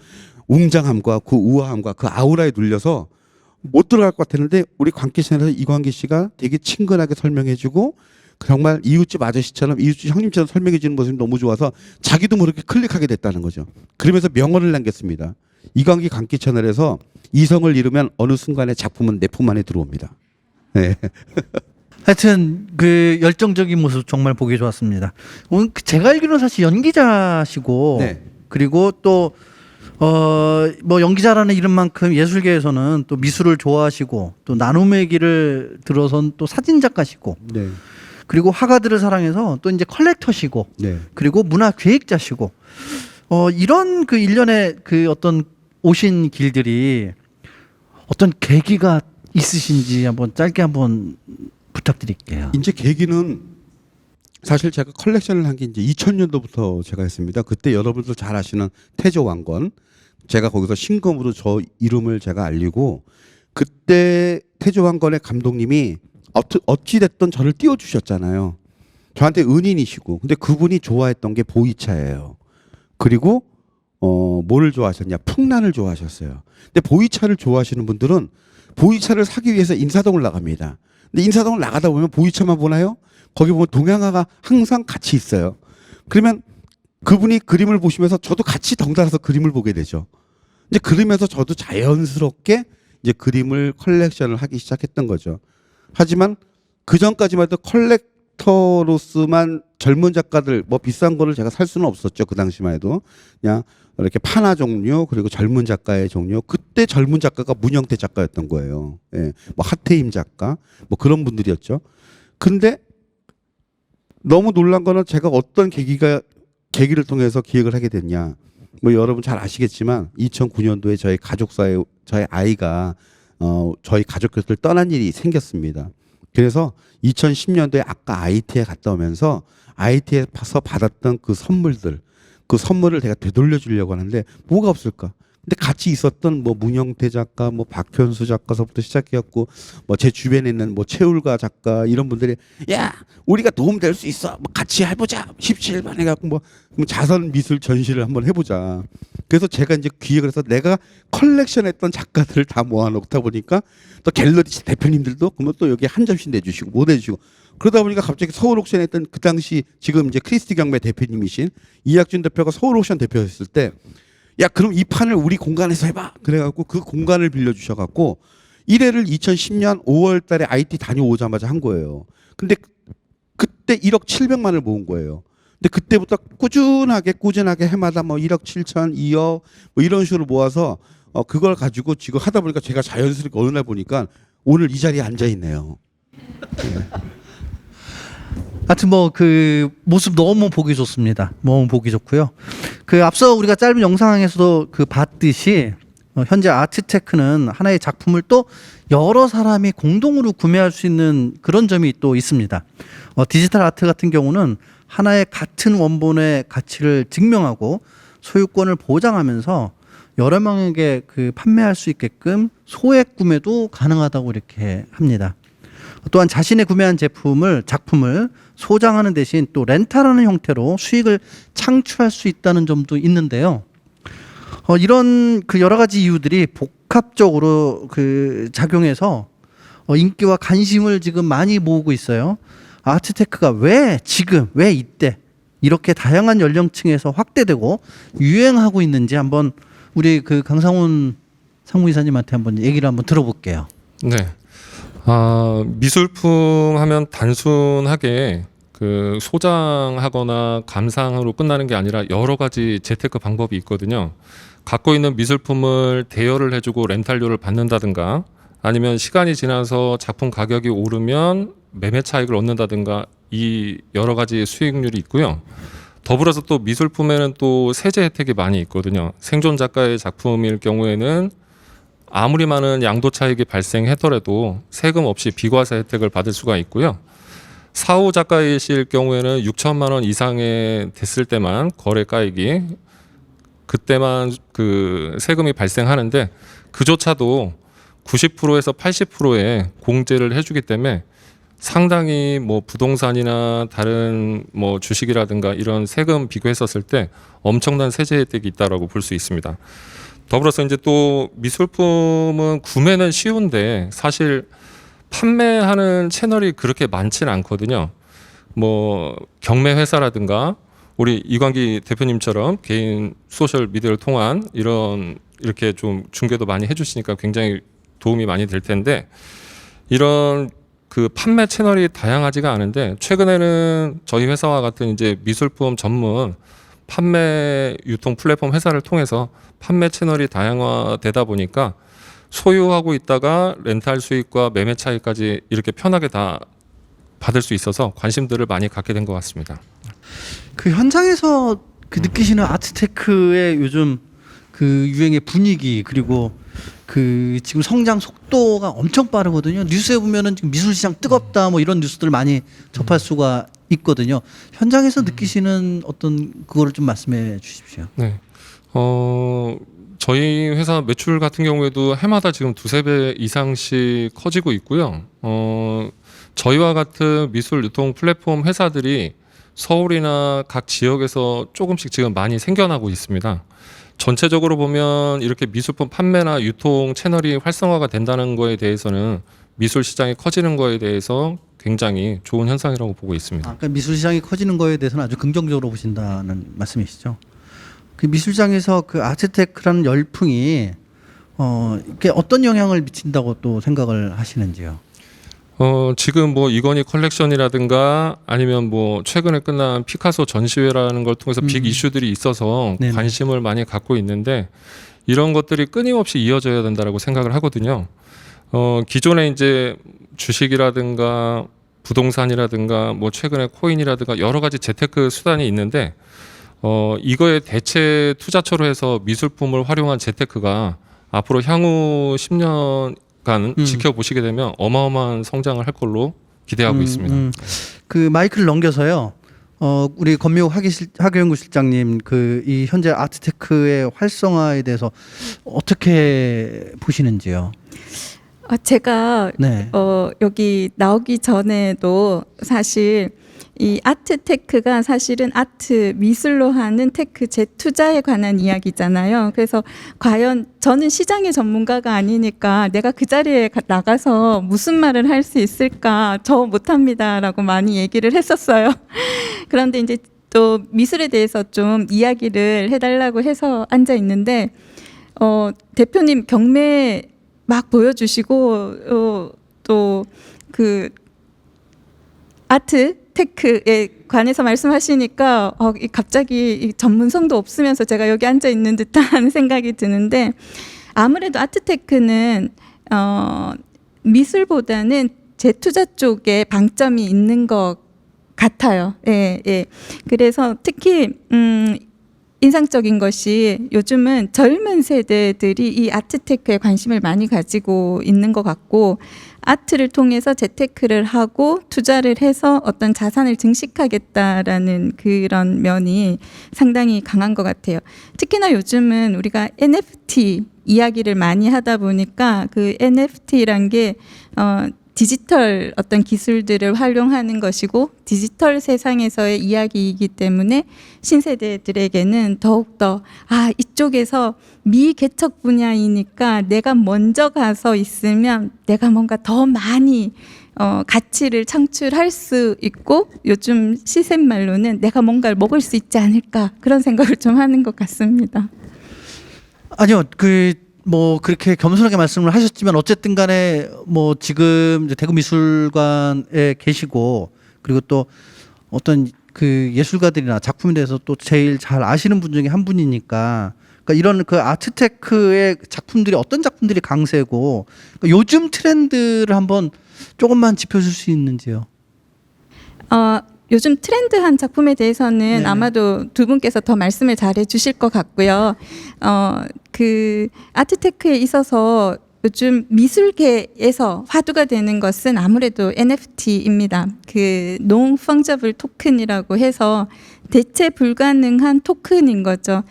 웅장함과 그 우아함과 그 아우라에 눌려서 못 들어갈 것 같았는데 우리 관계시에서 이광기 씨가 되게 친근하게 설명해주고 정말 이웃집 아저씨처럼 이웃집 형님처럼 설명해주는 모습이 너무 좋아서 자기도 모르게 클릭하게 됐다는 거죠. 그러면서 명언을 남겼습니다. 이광기 광기 채널에서 이성을 잃으면 어느 순간에 작품은 내 품 안에 들어옵니다. 네. 하여튼 그 열정적인 모습 정말 보기 좋았습니다. 오늘 제가 알기로는 사실 연기자시고 네. 그리고 또 뭐 연기자라는 이름만큼 예술계에서는 또 미술을 좋아하시고 또 나눔의 길을 들어선 또 사진 작가시고 네. 그리고 화가들을 사랑해서 또 이제 컬렉터시고 네. 그리고 문화 기획자시고 이런 그 일련의 그 어떤 오신 길들이 어떤 계기가 있으신지 한번 짧게 한번 부탁드릴게요. 이제 계기는 사실 제가 컬렉션을 한 게 이제 2000년도부터 제가 했습니다. 그때 여러분들 잘 아시는 태조 왕건 제가 거기서 신검으로 저 이름을 제가 알리고 그때 태조 왕건의 감독님이 어찌 됐든 저를 띄워주셨잖아요. 저한테 은인이시고 근데 그분이 좋아했던 게 보이차예요. 그리고 뭐를 좋아하셨냐? 풍란을 좋아하셨어요. 근데 보이차를 좋아하시는 분들은 보이차를 사기 위해서 인사동을 나갑니다. 근데 인사동을 나가다 보면 보이차만 보나요? 거기 보면 동양화가 항상 같이 있어요. 그러면 그분이 그림을 보시면서 저도 같이 덩달아서 그림을 보게 되죠. 이제 그러면서 저도 자연스럽게 이제 그림을 컬렉션을 하기 시작했던 거죠. 하지만 그 전까지만 해도 컬렉터로서만 젊은 작가들 뭐 비싼 거를 제가 살 수는 없었죠. 그 당시만 해도 그냥 이렇게 판화 종류 그리고 젊은 작가의 종류. 그때 젊은 작가가 문영태 작가였던 거예요. 예, 뭐 하태임 작가 뭐 그런 분들이었죠. 근데 너무 놀란 거는 제가 어떤 계기를 통해서 기획을 하게 됐냐. 뭐 여러분 잘 아시겠지만 2009년도에 저희 가족사에 저희 아이가 저희 가족 곁을 떠난 일이 생겼습니다. 그래서 2010년도에 아까 IT에 갔다 오면서 IT에서 받았던 그 선물을 제가 되돌려 주려고 하는데 뭐가 없을까? 근데 같이 있었던 뭐 문영태 작가, 뭐 박현수 작가서부터 시작해갖고 뭐 제 주변에 있는 뭐 최울가 작가 이런 분들이 야 우리가 도움 될 수 있어, 뭐 같이 해보자 17번 해갖고 뭐 자선 미술 전시를 한번 해보자. 그래서 제가 이제 기획을 해서 내가 컬렉션했던 작가들을 다 모아놓다 보니까 또 갤러리 대표님들도 그러면 또 여기 한 점씩 내주시고 못 내주시고 그러다 보니까 갑자기 서울 옥션 했던 그 당시 지금 이제 크리스티 경매 대표님이신 이학준 대표가 서울 옥션 대표였을 때 야 그럼 이 판을 우리 공간에서 해봐 그래갖고 그 공간을 빌려주셔갖고 1회를 2010년 5월 달에 IT 다녀오자마자 한 거예요. 근데 그때 1억 700만을 모은 거예요. 근데 그때부터 꾸준하게 해마다 뭐 1억 7천, 2억 뭐 이런 식으로 모아서 그걸 가지고 지금 하다 보니까 제가 자연스럽게 어느 날 보니까 오늘 이 자리에 앉아 있네요. 하여튼 뭐 그 모습 너무 보기 좋습니다. 너무 보기 좋고요. 그 앞서 우리가 짧은 영상에서도 그 봤듯이 현재 아트테크는 하나의 작품을 또 여러 사람이 공동으로 구매할 수 있는 그런 점이 또 있습니다. 디지털 아트 같은 경우는 하나의 같은 원본의 가치를 증명하고 소유권을 보장하면서 여러 명에게 그 판매할 수 있게끔 소액 구매도 가능하다고 이렇게 합니다. 또한 자신의 구매한 작품을 소장하는 대신 또 렌탈하는 형태로 수익을 창출할 수 있다는 점도 있는데요. 이런 그 여러 가지 이유들이 복합적으로 그 작용해서 인기와 관심을 지금 많이 모으고 있어요. 아트테크가 왜 지금, 왜 이때 이렇게 다양한 연령층에서 확대되고 유행하고 있는지 한번 우리 그 강상훈 상무이사님한테 한번 얘기를 한번 들어볼게요. 네. 미술품 하면 단순하게 그 소장하거나 감상으로 끝나는 게 아니라 여러 가지 재테크 방법이 있거든요. 갖고 있는 미술품을 대여를 해주고 렌탈료를 받는다든가, 아니면 시간이 지나서 작품 가격이 오르면 매매 차익을 얻는다든가, 이 여러 가지 수익률이 있고요. 더불어서 또 미술품에는 또 세제 혜택이 많이 있거든요. 생존 작가의 작품일 경우에는 아무리 많은 양도 차익이 발생하더라도 세금 없이 비과세 혜택을 받을 수가 있고요. 사후 작가이실 경우에는 6천만 원 이상의 됐을 때만 거래가액이 그때만 그 세금이 발생하는데, 그조차도 90%에서 80%의 공제를 해주기 때문에 상당히 뭐 부동산이나 다른 뭐 주식이라든가 이런 세금 비교했었을 때 엄청난 세제 혜택이 있다라고 볼 수 있습니다. 더불어서 이제 또 미술품은 구매는 쉬운데 사실 판매하는 채널이 그렇게 많지는 않거든요. 뭐 경매 회사라든가 우리 이광기 대표님처럼 개인 소셜 미디어를 통한 이렇게 좀 중계도 많이 해주시니까 굉장히 도움이 많이 될 텐데, 이런 그 판매 채널이 다양하지가 않은데 최근에는 저희 회사와 같은 이제 미술품 전문 판매 유통 플랫폼 회사를 통해서 판매 채널이 다양화되다 보니까 소유하고 있다가 렌탈 수익과 매매 차익까지 이렇게 편하게 다 받을 수 있어서 관심들을 많이 갖게 된 것 같습니다. 그 현장에서 그 느끼시는 아트테크의 요즘 그 유행의 분위기, 그리고 그 지금 성장 속도가 엄청 빠르거든요. 뉴스에 보면은 지금 미술시장 뜨겁다 뭐 이런 뉴스들 많이 접할 수가 있거든요. 현장에서 느끼시는 어떤 그거를 좀 말씀해 주십시오. 네. 저희 회사 매출 같은 경우에도 해마다 지금 2-3배 이상씩 커지고 있고요. 저희와 같은 미술 유통 플랫폼 회사들이 서울이나 각 지역에서 조금씩 지금 많이 생겨나고 있습니다. 전체적으로 보면 이렇게 미술품 판매나 유통 채널이 활성화가 된다는 거에 대해서는 미술 시장이 커지는 거에 대해서 굉장히 좋은 현상이라고 보고 있습니다. 그러니까 미술 시장이 커지는 거에 대해서는 아주 긍정적으로 보신다는 말씀이시죠. 그 미술장에서 그 아트테크라는 열풍이 이게 어떤 영향을 미친다고 또 생각을 하시는지요? 지금 뭐 이건희 컬렉션이라든가 아니면 뭐 최근에 끝난 피카소 전시회라는 걸 통해서 빅 이슈들이 있어서 네네. 관심을 많이 갖고 있는데, 이런 것들이 끊임없이 이어져야 된다라고 생각을 하거든요. 기존에 이제 주식이라든가 부동산이라든가 뭐 최근에 코인이라든가 여러 가지 재테크 수단이 있는데, 이거에 대체 투자처로 해서 미술품을 활용한 재테크가 앞으로 향후 10년간 지켜보시게 되면 어마어마한 성장을 할 걸로 기대하고 있습니다. 그 마이크를 넘겨서요. 우리 권미호 학예연구실장님 그 이 현재 아트테크의 활성화에 대해서 어떻게 보시는지요? 제가 네. 여기 나오기 전에도 사실 이 아트테크가 사실은 아트 미술로 하는 테크 재투자에 관한 이야기잖아요. 그래서 과연 저는 시장의 전문가가 아니니까 내가 그 자리에 나가서 무슨 말을 할 수 있을까, 저 못합니다라고 많이 얘기를 했었어요. 그런데 이제 또 미술에 대해서 좀 이야기를 해달라고 해서 앉아 있는데 대표님 경매 막 보여주시고 또 그 아트 테크에 관해서 말씀하시니까 갑자기 이 전문성도 없으면서 제가 여기 앉아 있는 듯한 생각이 드는데, 아무래도 아트테크는 미술보다는 재투자 쪽에 방점이 있는 것 같아요. 예, 예. 그래서 특히 인상적인 것이 요즘은 젊은 세대들이 이 아트테크에 관심을 많이 가지고 있는 것 같고 아트를 통해서 재테크를 하고 투자를 해서 어떤 자산을 증식하겠다라는 그런 면이 상당히 강한 것 같아요. 특히나 요즘은 우리가 NFT 이야기를 많이 하다 보니까 그 NFT란 게 디지털 어떤 기술들을 활용하는 것이고 디지털 세상에서의 이야기이기 때문에 신세대들에게는 더욱더 이쪽에서 미개척 분야이니까 내가 먼저 가서 있으면 내가 뭔가 더 많이 가치를 창출할 수 있고 요즘 시샘말로는 내가 뭔가를 먹을 수 있지 않을까 그런 생각을 좀 하는 것 같습니다. 아니요, 뭐 그렇게 겸손하게 말씀을 하셨지만 어쨌든 간에 뭐 지금 이제 대구미술관에 계시고 그리고 또 어떤 그 예술가들이나 작품에 대해서 또 제일 잘 아시는 분 중에 한 분이니까 그러니까 이런 그 아트테크의 작품들이 어떤 작품들이 강세고 그러니까 요즘 트렌드를 한번 조금만 짚어줄 수 있는지요? 요즘 트렌드한 작품에 대해서는 네네. 아마도 두 분께서 더 말씀을 잘해 주실 것 같고요. 그 아트테크에 있어서 요즘 미술계에서 화두가 되는 것은 아무래도 NFT입니다. 그 Non-Fungible Token이라고 해서 대체 불가능한 토큰인 거죠.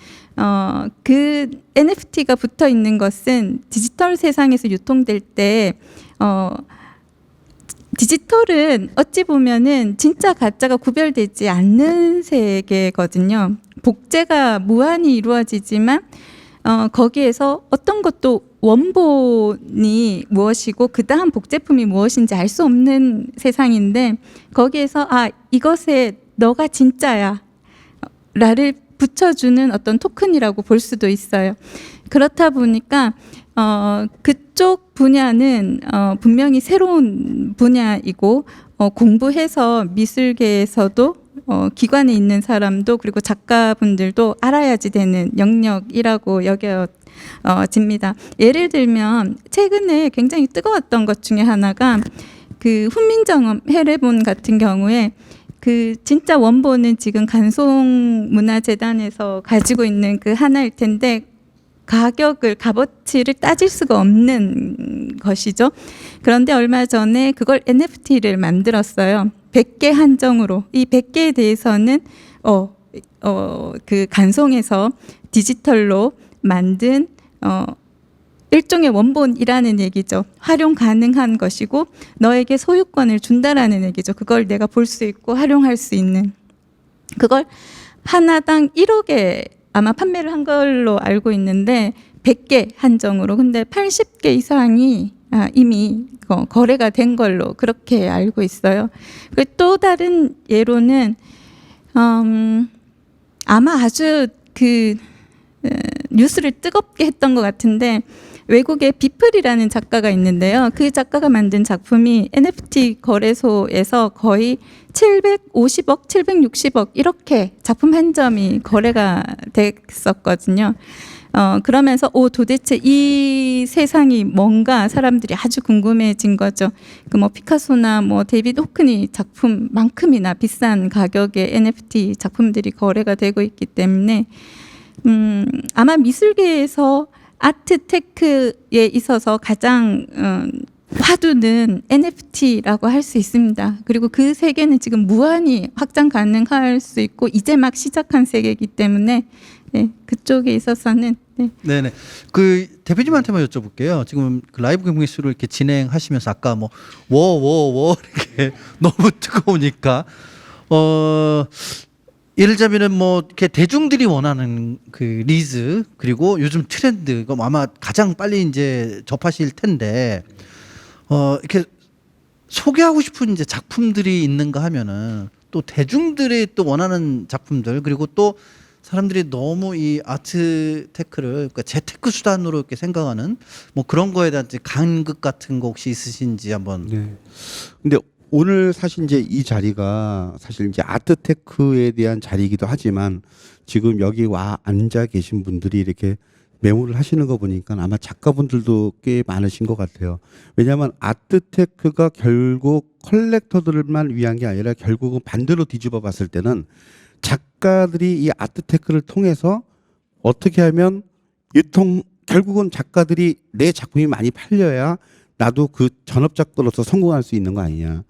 그 NFT가 붙어 있는 것은 디지털 세상에서 유통될 때 디지털은 어찌 보면은 진짜 가짜가 구별되지 않는 세계거든요. 복제가 무한히 이루어지지만 거기에서 어떤 것도 원본이 무엇이고 그 다음 복제품이 무엇인지 알 수 없는 세상인데 거기에서 이것에 너가 진짜야 라를 붙여주는 어떤 토큰이라고 볼 수도 있어요. 그렇다 보니까 그쪽 분야는 분명히 새로운 분야이고 공부해서 미술계에서도 기관에 있는 사람도 그리고 작가분들도 알아야지 되는 영역이라고 여겨집니다. 예를 들면 최근에 굉장히 뜨거웠던 것 중에 하나가 그 훈민정음 해례본 같은 경우에 그 진짜 원본은 지금 간송문화재단에서 가지고 있는 그 하나일 텐데 값어치를 따질 수가 없는 것이죠. 그런데 얼마 전에 그걸 NFT를 만들었어요. 100개 한정으로. 이 100개에 대해서는 그 간송해서 디지털로 만든 일종의 원본이라는 얘기죠. 활용 가능한 것이고 너에게 소유권을 준다라는 얘기죠. 그걸 내가 볼 수 있고 활용할 수 있는. 그걸 하나당 1억에 아마 판매를 한 걸로 알고 있는데 100개 한정으로. 근데 80개 이상이 이미 거래가 된 걸로 그렇게 알고 있어요. 또 다른 예로는 아마 아주 그 뉴스를 뜨겁게 했던 것 같은데 외국의 비플이라는 작가가 있는데요. 그 작가가 만든 작품이 NFT 거래소에서 거의 750억, 760억 이렇게 작품 한 점이 거래가 됐었거든요. 그러면서 도대체 이 세상이 뭔가 사람들이 아주 궁금해진 거죠. 그 뭐 피카소나 뭐 데이비드 호크니 작품만큼이나 비싼 가격의 NFT 작품들이 거래가 되고 있기 때문에 아마 미술계에서 아트테크에 있어서 가장 화두는 NFT라고 할 수 있습니다. 그리고 그 세계는 지금 무한히 확장 가능할 수 있고 이제 막 시작한 세계이기 때문에 그쪽에 있어서는 네네. 그 대표님한테만 여쭤볼게요. 지금 그 라이브 경기수를 이렇게 진행하시면서 아까 뭐 이렇게 너무 뜨거우니까 예를 들자면은 뭐 이렇게 대중들이 원하는 그 리즈 그리고 요즘 트렌드 이거 아마 가장 빨리 이제 접하실 텐데 이렇게 소개하고 싶은 이제 작품들이 있는가 하면은 또 대중들이 또 원하는 작품들 그리고 또 사람들이 너무 이 아트테크를 그러니까 재테크 수단으로 이렇게 생각하는 뭐 그런 거에 대한 이제 간극 같은 거 혹시 있으신지 한번. 네. 근데 오늘 사실 이제 이 자리가 사실 이제 아트테크에 대한 자리이기도 하지만 지금 여기 와 앉아 계신 분들이 이렇게 메모를 하시는 거 보니까 아마 작가분들도 꽤 많으신 것 같아요. 왜냐하면 아트테크가 결국 컬렉터들만 위한 게 아니라 결국은 반대로 뒤집어 봤을 때는 작가들이 이 아트테크를 통해서 어떻게 하면 결국은 작가들이 내 작품이 많이 팔려야 나도 그 전업작가로서 성공할 수 있는 거 아니냐.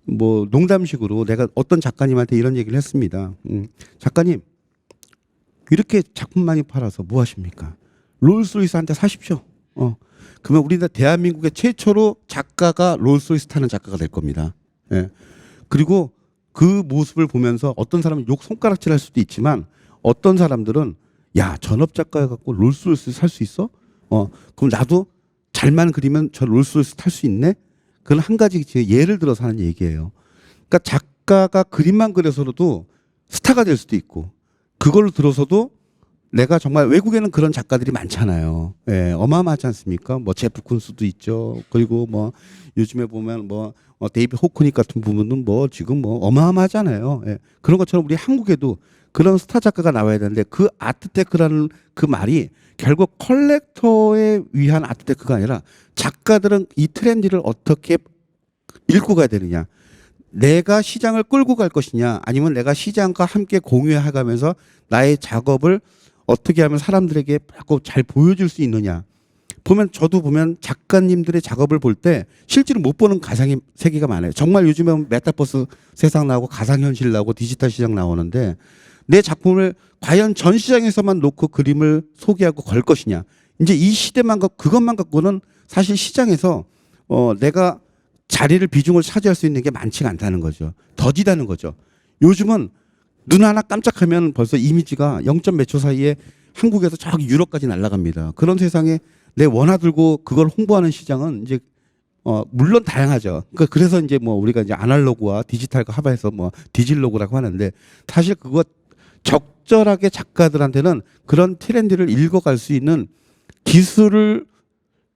뭐 농담식으로 내가 어떤 작가님한테 이런 얘기를 했습니다. 작가님 이렇게 작품 많이 팔아서 뭐 하십니까? 롤스로이스한테 사십시오. 그러면 우리나라 대한민국의 최초로 작가가 롤스로이스 타는 작가가 될 겁니다. 예. 그리고 그 모습을 보면서 어떤 사람은 욕 손가락질 할 수도 있지만 어떤 사람들은 야 전업 작가 갖고 롤스로이스 살 수 있어? 그럼 나도 잘만 그리면 저 롤스로이스 탈 수 있네? 그건 한 가지 예를 들어서 하는 얘기예요. 그러니까 작가가 그림만 그려서도 스타가 될 수도 있고 그걸 들어서도 내가 정말 외국에는 그런 작가들이 많잖아요. 예, 어마어마하지 않습니까? 뭐 제프 쿤스도 있죠. 그리고 뭐 요즘에 보면 뭐 데이비 호크닉 같은 부분은 뭐 지금 뭐 어마어마하잖아요. 예, 그런 것처럼 우리 한국에도 그런 스타 작가가 나와야 되는데 그 아트테크라는 그 말이 결국 컬렉터에 위한 아트테크가 아니라 작가들은 이 트렌드를 어떻게 읽고 가야 되느냐. 내가 시장을 끌고 갈 것이냐 아니면 내가 시장과 함께 공유해가면서 나의 작업을 어떻게 하면 사람들에게 잘 보여줄 수 있느냐. 저도 보면 작가님들의 작업을 볼 때 실제로 못 보는 가상의 세계가 많아요. 정말 요즘에 메타버스 세상 나오고 가상현실 나오고 디지털 시장 나오는데 내 작품을 과연 전 시장에서만 놓고 그림을 소개하고 걸 것이냐. 이제 이 시대만 그것만 갖고는 사실 시장에서 내가 자리를 비중을 차지할 수 있는 게 많지가 않다는 거죠. 더디다는 거죠. 요즘은 눈 하나 깜짝하면 벌써 이미지가 0점 몇 초 사이에 한국에서 저기 유럽까지 날아갑니다. 그런 세상에 내 원화 들고 그걸 홍보하는 시장은 이제 물론 다양하죠. 그래서 이제 뭐 우리가 이제 아날로그와 디지털과 합해서 뭐 디질로그라고 하는데 사실 그거 적절하게 작가들한테는 그런 트렌드를 읽어갈 수 있는 기술을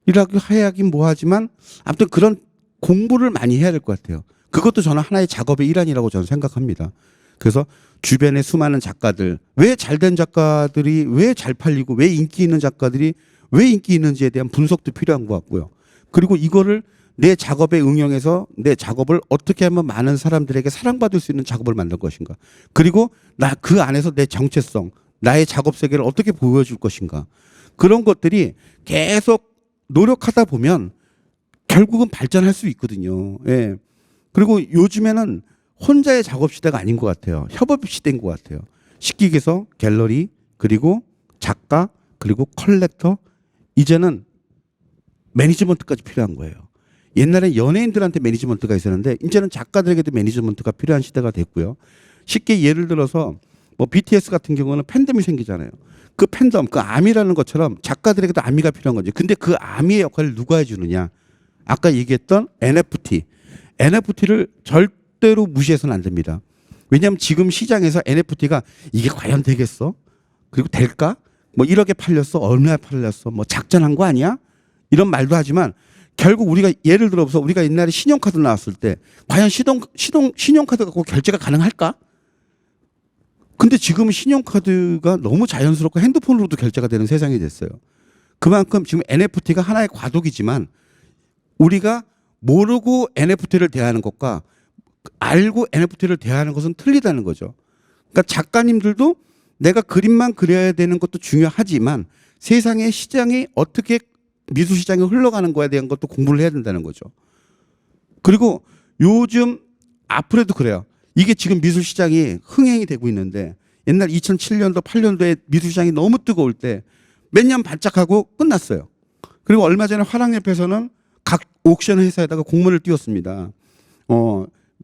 이라고 해야긴 뭐하지만 아무튼 그런 공부를 많이 해야 될 것 같아요. 그것도 저는 하나의 작업의 일환이라고 저는 생각합니다. 그래서 주변에 수많은 작가들, 왜 잘된 작가들이 왜 잘 팔리고 왜 인기 있는 작가들이 왜 인기 있는지에 대한 분석도 필요한 것 같고요. 그리고 이거를 내 작업에 응용해서 내 작업을 어떻게 하면 많은 사람들에게 사랑받을 수 있는 작업을 만들 것인가. 그리고 나 그 안에서 내 정체성, 나의 작업 세계를 어떻게 보여줄 것인가. 그런 것들이 계속 노력하다 보면 결국은 발전할 수 있거든요. 예. 그리고 요즘에는 혼자의 작업 시대가 아닌 것 같아요. 협업 시대인 것 같아요. 쉽게 얘기해서 갤러리, 그리고 작가, 그리고 컬렉터, 이제는 매니지먼트까지 필요한 거예요. 옛날에 연예인들한테 매니지먼트가 있었는데 이제는 작가들에게도 매니지먼트가 필요한 시대가 됐고요. 쉽게 예를 들어서 뭐 BTS 같은 경우는 팬덤이 생기잖아요. 그 팬덤, 그 아미라는 것처럼 작가들에게도 아미가 필요한 거죠. 근데 그 아미의 역할을 누가 해주느냐. 아까 얘기했던 NFT. NFT를 절대로 무시해서는 안 됩니다. 왜냐하면 지금 시장에서 NFT가 이게 과연 되겠어? 그리고 될까? 뭐 1억에 팔렸어? 얼마에 팔렸어? 뭐 작전한 거 아니야? 이런 말도 하지만 결국 우리가 예를 들어서 우리가 옛날에 신용카드 나왔을 때 과연 신용카드 갖고 결제가 가능할까? 근데 지금 신용카드가 너무 자연스럽고 핸드폰으로도 결제가 되는 세상이 됐어요. 그만큼 지금 NFT가 하나의 과도기지만 우리가 모르고 NFT를 대하는 것과 알고 NFT를 대하는 것은 틀리다는 거죠. 그러니까 작가님들도 내가 그림만 그려야 되는 것도 중요하지만 세상의 시장이 어떻게 미술 시장이 흘러가는 거에 대한 것도 공부를 해야 된다는 거죠. 그리고 요즘 앞으로도 그래요. 이게 지금 미술 시장이 흥행이 되고 있는데 옛날 2007년도 8년도에 미술 시장이 너무 뜨거울 때 몇 년 반짝하고 끝났어요. 그리고 얼마 전에 화랑옆에서는 각 옥션 회사에다가 공문을 띄웠습니다.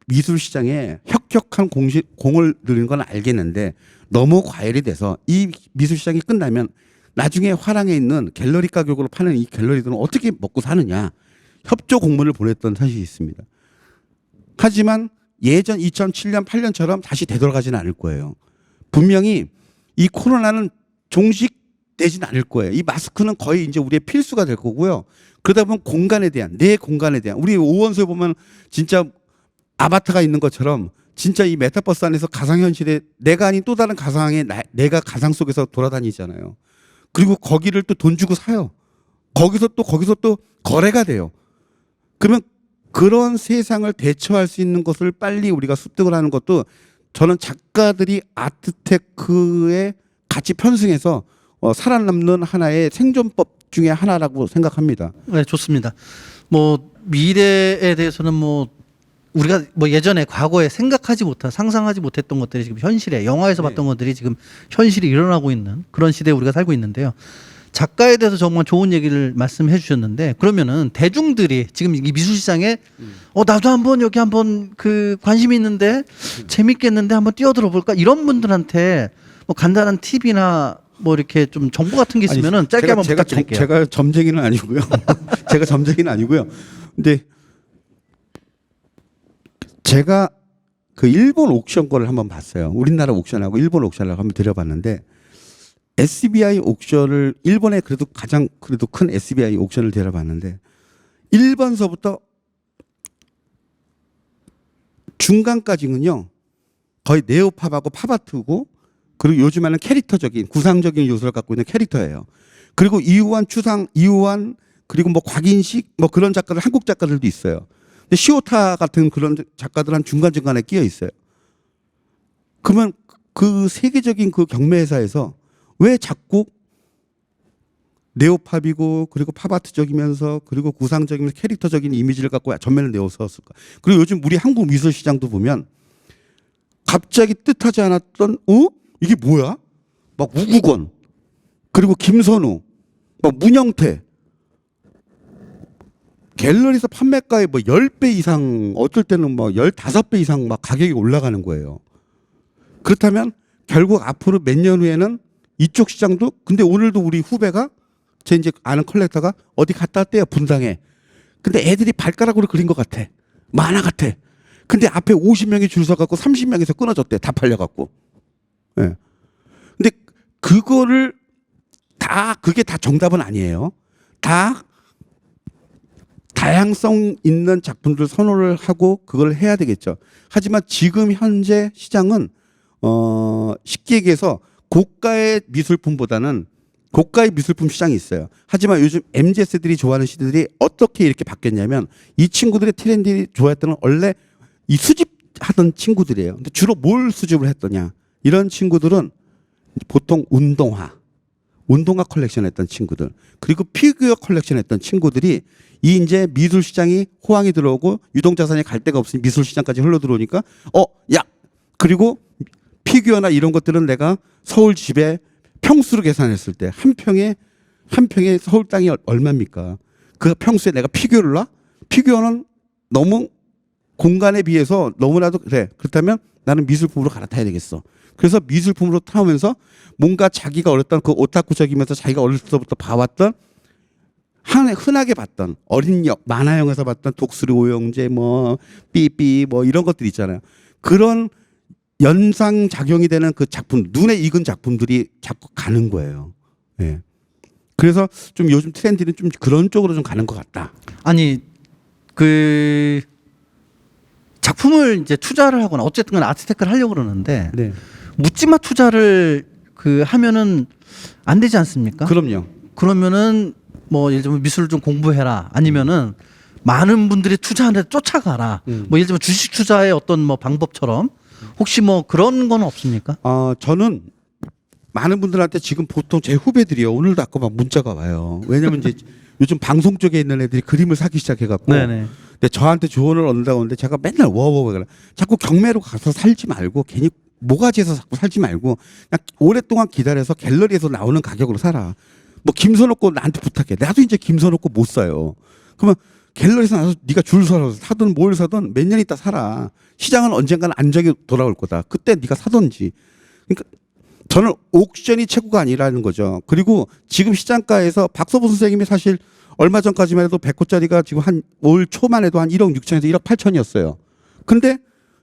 미술 시장에 혁혁한 공을 들인 건 알겠는데 너무 과열이 돼서 이 미술 시장이 끝나면 나중에 화랑에 있는 갤러리 가격으로 파는 이 갤러리들은 어떻게 먹고 사느냐. 협조 공문을 보냈던 사실이 있습니다. 하지만 예전 2007년 8년처럼 다시 되돌아가지는 않을 거예요. 분명히 이 코로나는 종식되진 않을 거예요. 이 마스크는 거의 이제 우리의 필수가 될 거고요. 그러다 보면 공간에 대한, 내 공간에 대한, 우리 오원소에 보면 진짜 아바타가 있는 것처럼 진짜 이 메타버스 안에서 가상현실에 내가 아닌 또 다른 가상에 내가 가상 속에서 돌아다니잖아요. 그리고 거기를 또 돈 주고 사요. 거기서 또 거래가 돼요. 그러면 그런 세상을 대처할 수 있는 것을 빨리 우리가 습득을 하는 것도 저는 작가들이 아트테크에 같이 편승해서 살아남는 하나의 생존법 중에 하나라고 생각합니다. 네, 좋습니다. 뭐 미래에 대해서는 뭐 우리가 뭐 예전에 과거에 생각하지 못한 상상하지 못했던 것들이 지금 현실에 영화에서 봤던 것들이 지금 현실이 일어나고 있는 그런 시대에 우리가 살고 있는데요. 작가에 대해서 정말 좋은 얘기를 말씀해 주셨는데 그러면은 대중들이 지금 이 미술 시장에 나도 한번 여기 한번 그 관심이 있는데 재밌겠는데 한번 뛰어들어 볼까 이런 분들한테 뭐 간단한 팁이나 뭐 이렇게 좀 정보 같은 게 있으면은 짧게 한번 부탁드릴게요. 제가 점쟁이는 아니고요. 제가 점쟁이는 아니고요. 근데 제가 그 일본 옥션 거를 한번 봤어요. 우리나라 옥션하고 일본 옥션하고 한번 들여봤는데 SBI 옥션을 일본에 그래도 가장 그래도 큰 SBI 옥션을 들여봤는데 1번서부터 중간까지는요 거의 네오팝하고 팝아트고 그리고 요즘에는 캐릭터적인 구상적인 요소를 갖고 있는 캐릭터예요. 그리고 이우환 그리고 뭐 곽인식 뭐 그런 작가들 한국 작가들도 있어요. 근데 시오타 같은 그런 작가들 한 중간중간에 끼어 있어요. 그러면 그 세계적인 그 경매회사에서 왜 자꾸 네오팝이고 그리고 팝아트적이면서 그리고 구상적이면서 캐릭터적인 이미지를 갖고 전면을 내세웠을까? 그리고 요즘 우리 한국 미술 시장도 보면 갑자기 뜻하지 않았던 이게 뭐야? 막 우국원 그리고 김선우 막 문영태 갤러리에서 판매가의 뭐 10배 이상 어떨 때는 뭐 15배 이상 막 가격이 올라가는 거예요. 그렇다면 결국 앞으로 몇 년 후에는 이쪽 시장도 근데 오늘도 우리 후배가 제 이제 아는 컬렉터가 어디 갔다 왔대요 분당에. 근데 애들이 발가락으로 그린 것 같아. 만화 같아. 근데 앞에 50명이 줄 서갖고 30명에서 끊어졌대. 다 팔려갖고. 예. 네. 근데 그거를 그게 다 정답은 아니에요. 다 다양성 있는 작품들 선호를 하고 그걸 해야 되겠죠. 하지만 지금 현재 시장은 쉽게 얘기해서 고가의 미술품보다는 고가의 미술품 시장이 있어요. 하지만 요즘 MZ세들이 좋아하는 시대들이 어떻게 이렇게 바뀌었냐면 이 친구들의 트렌드를 좋아했던 건 원래 이 수집하던 친구들이에요. 근데 주로 뭘 수집을 했더냐. 이런 친구들은 보통 운동화 컬렉션 했던 친구들 그리고 피규어 컬렉션 했던 친구들이 이 이제 미술 시장이 호황이 들어오고 유동자산이 갈 데가 없으니 미술 시장까지 흘러 들어오니까 그리고 피규어나 이런 것들은 내가 서울 집에 평수로 계산했을 때 한 평에 서울 땅이 얼마입니까? 그 평수에 내가 피규어를 놔? 피규어는 너무 공간에 비해서 너무나도 그렇다면 나는 미술품으로 갈아타야 되겠어. 그래서 미술품으로 타오면서 뭔가 자기가 어렸던 그 오타쿠적이면서 자기가 어렸을 때부터 봐왔던 흔하게 봤던 어린 만화영에서 봤던 독수리 오영재 뭐 삐삐 뭐 이런 것들 있잖아요. 그런 연상 작용이 되는 그 작품 눈에 익은 작품들이 자꾸 가는 거예요. 예. 그래서 좀 요즘 트렌드는 좀 그런 쪽으로 좀 가는 것 같다. 아니 그 작품을 이제 투자를 하거나 어쨌든 간 아트테크를 하려고 그러는데 네. 묻지마 투자를 그 하면은 안 되지 않습니까? 그럼요. 그러면은 뭐 예를 들면 미술을 좀 공부해라 아니면은 많은 분들이 투자하는 데 쫓아가라. 뭐 예를 들면 주식 투자의 어떤 뭐 방법처럼 혹시 뭐 그런 건 없습니까? 저는 많은 분들한테 지금 보통 제 후배들이요. 오늘도 아까 막 문자가 와요. 왜냐면 이제 요즘 방송 쪽에 있는 애들이 그림을 사기 시작해갖고. 네네. 근데 저한테 조언을 얻는다고 하는데 제가 맨날 워워워 자꾸 경매로 가서 살지 말고 괜히 모가지에서 자꾸 살지 말고 그냥 오랫동안 기다려서 갤러리에서 나오는 가격으로 살아. 뭐 김선호 거 나한테 부탁해. 나도 이제 김선호 거 못 사요. 그러면 갤러리에서 나서 네가 줄 서서 사든 뭘 사든 몇 년 있다 살아. 시장은 언젠가는 안정이 돌아올 거다. 그때 네가 사든지. 그러니까 저는 옥션이 최고가 아니라는 거죠. 그리고 지금 시장가에서 박서보 선생님이 사실 얼마 전까지만 해도 100호짜리가 지금 한 올 초만 해도 한 1억 6천에서 1억 8천이었어요. 근데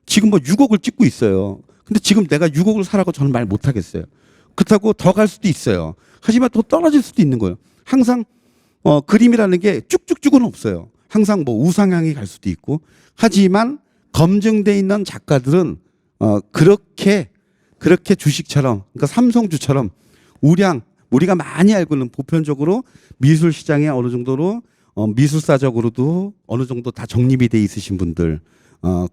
지금 뭐 6억을 찍고 있어요. 근데 지금 내가 6억을 사라고 저는 말 못 하겠어요. 그렇다고 더 갈 수도 있어요. 하지만 또 떨어질 수도 있는 거예요. 항상 그림이라는 게 쭉쭉쭉은 없어요. 항상 뭐 우상향이 갈 수도 있고. 하지만 검증돼 있는 작가들은 그렇게 주식처럼 그러니까 삼성주처럼 우리가 많이 알고 있는 보편적으로 미술 시장에 어느 정도로 미술사적으로도 어느 정도 다 정립이 돼 있으신 분들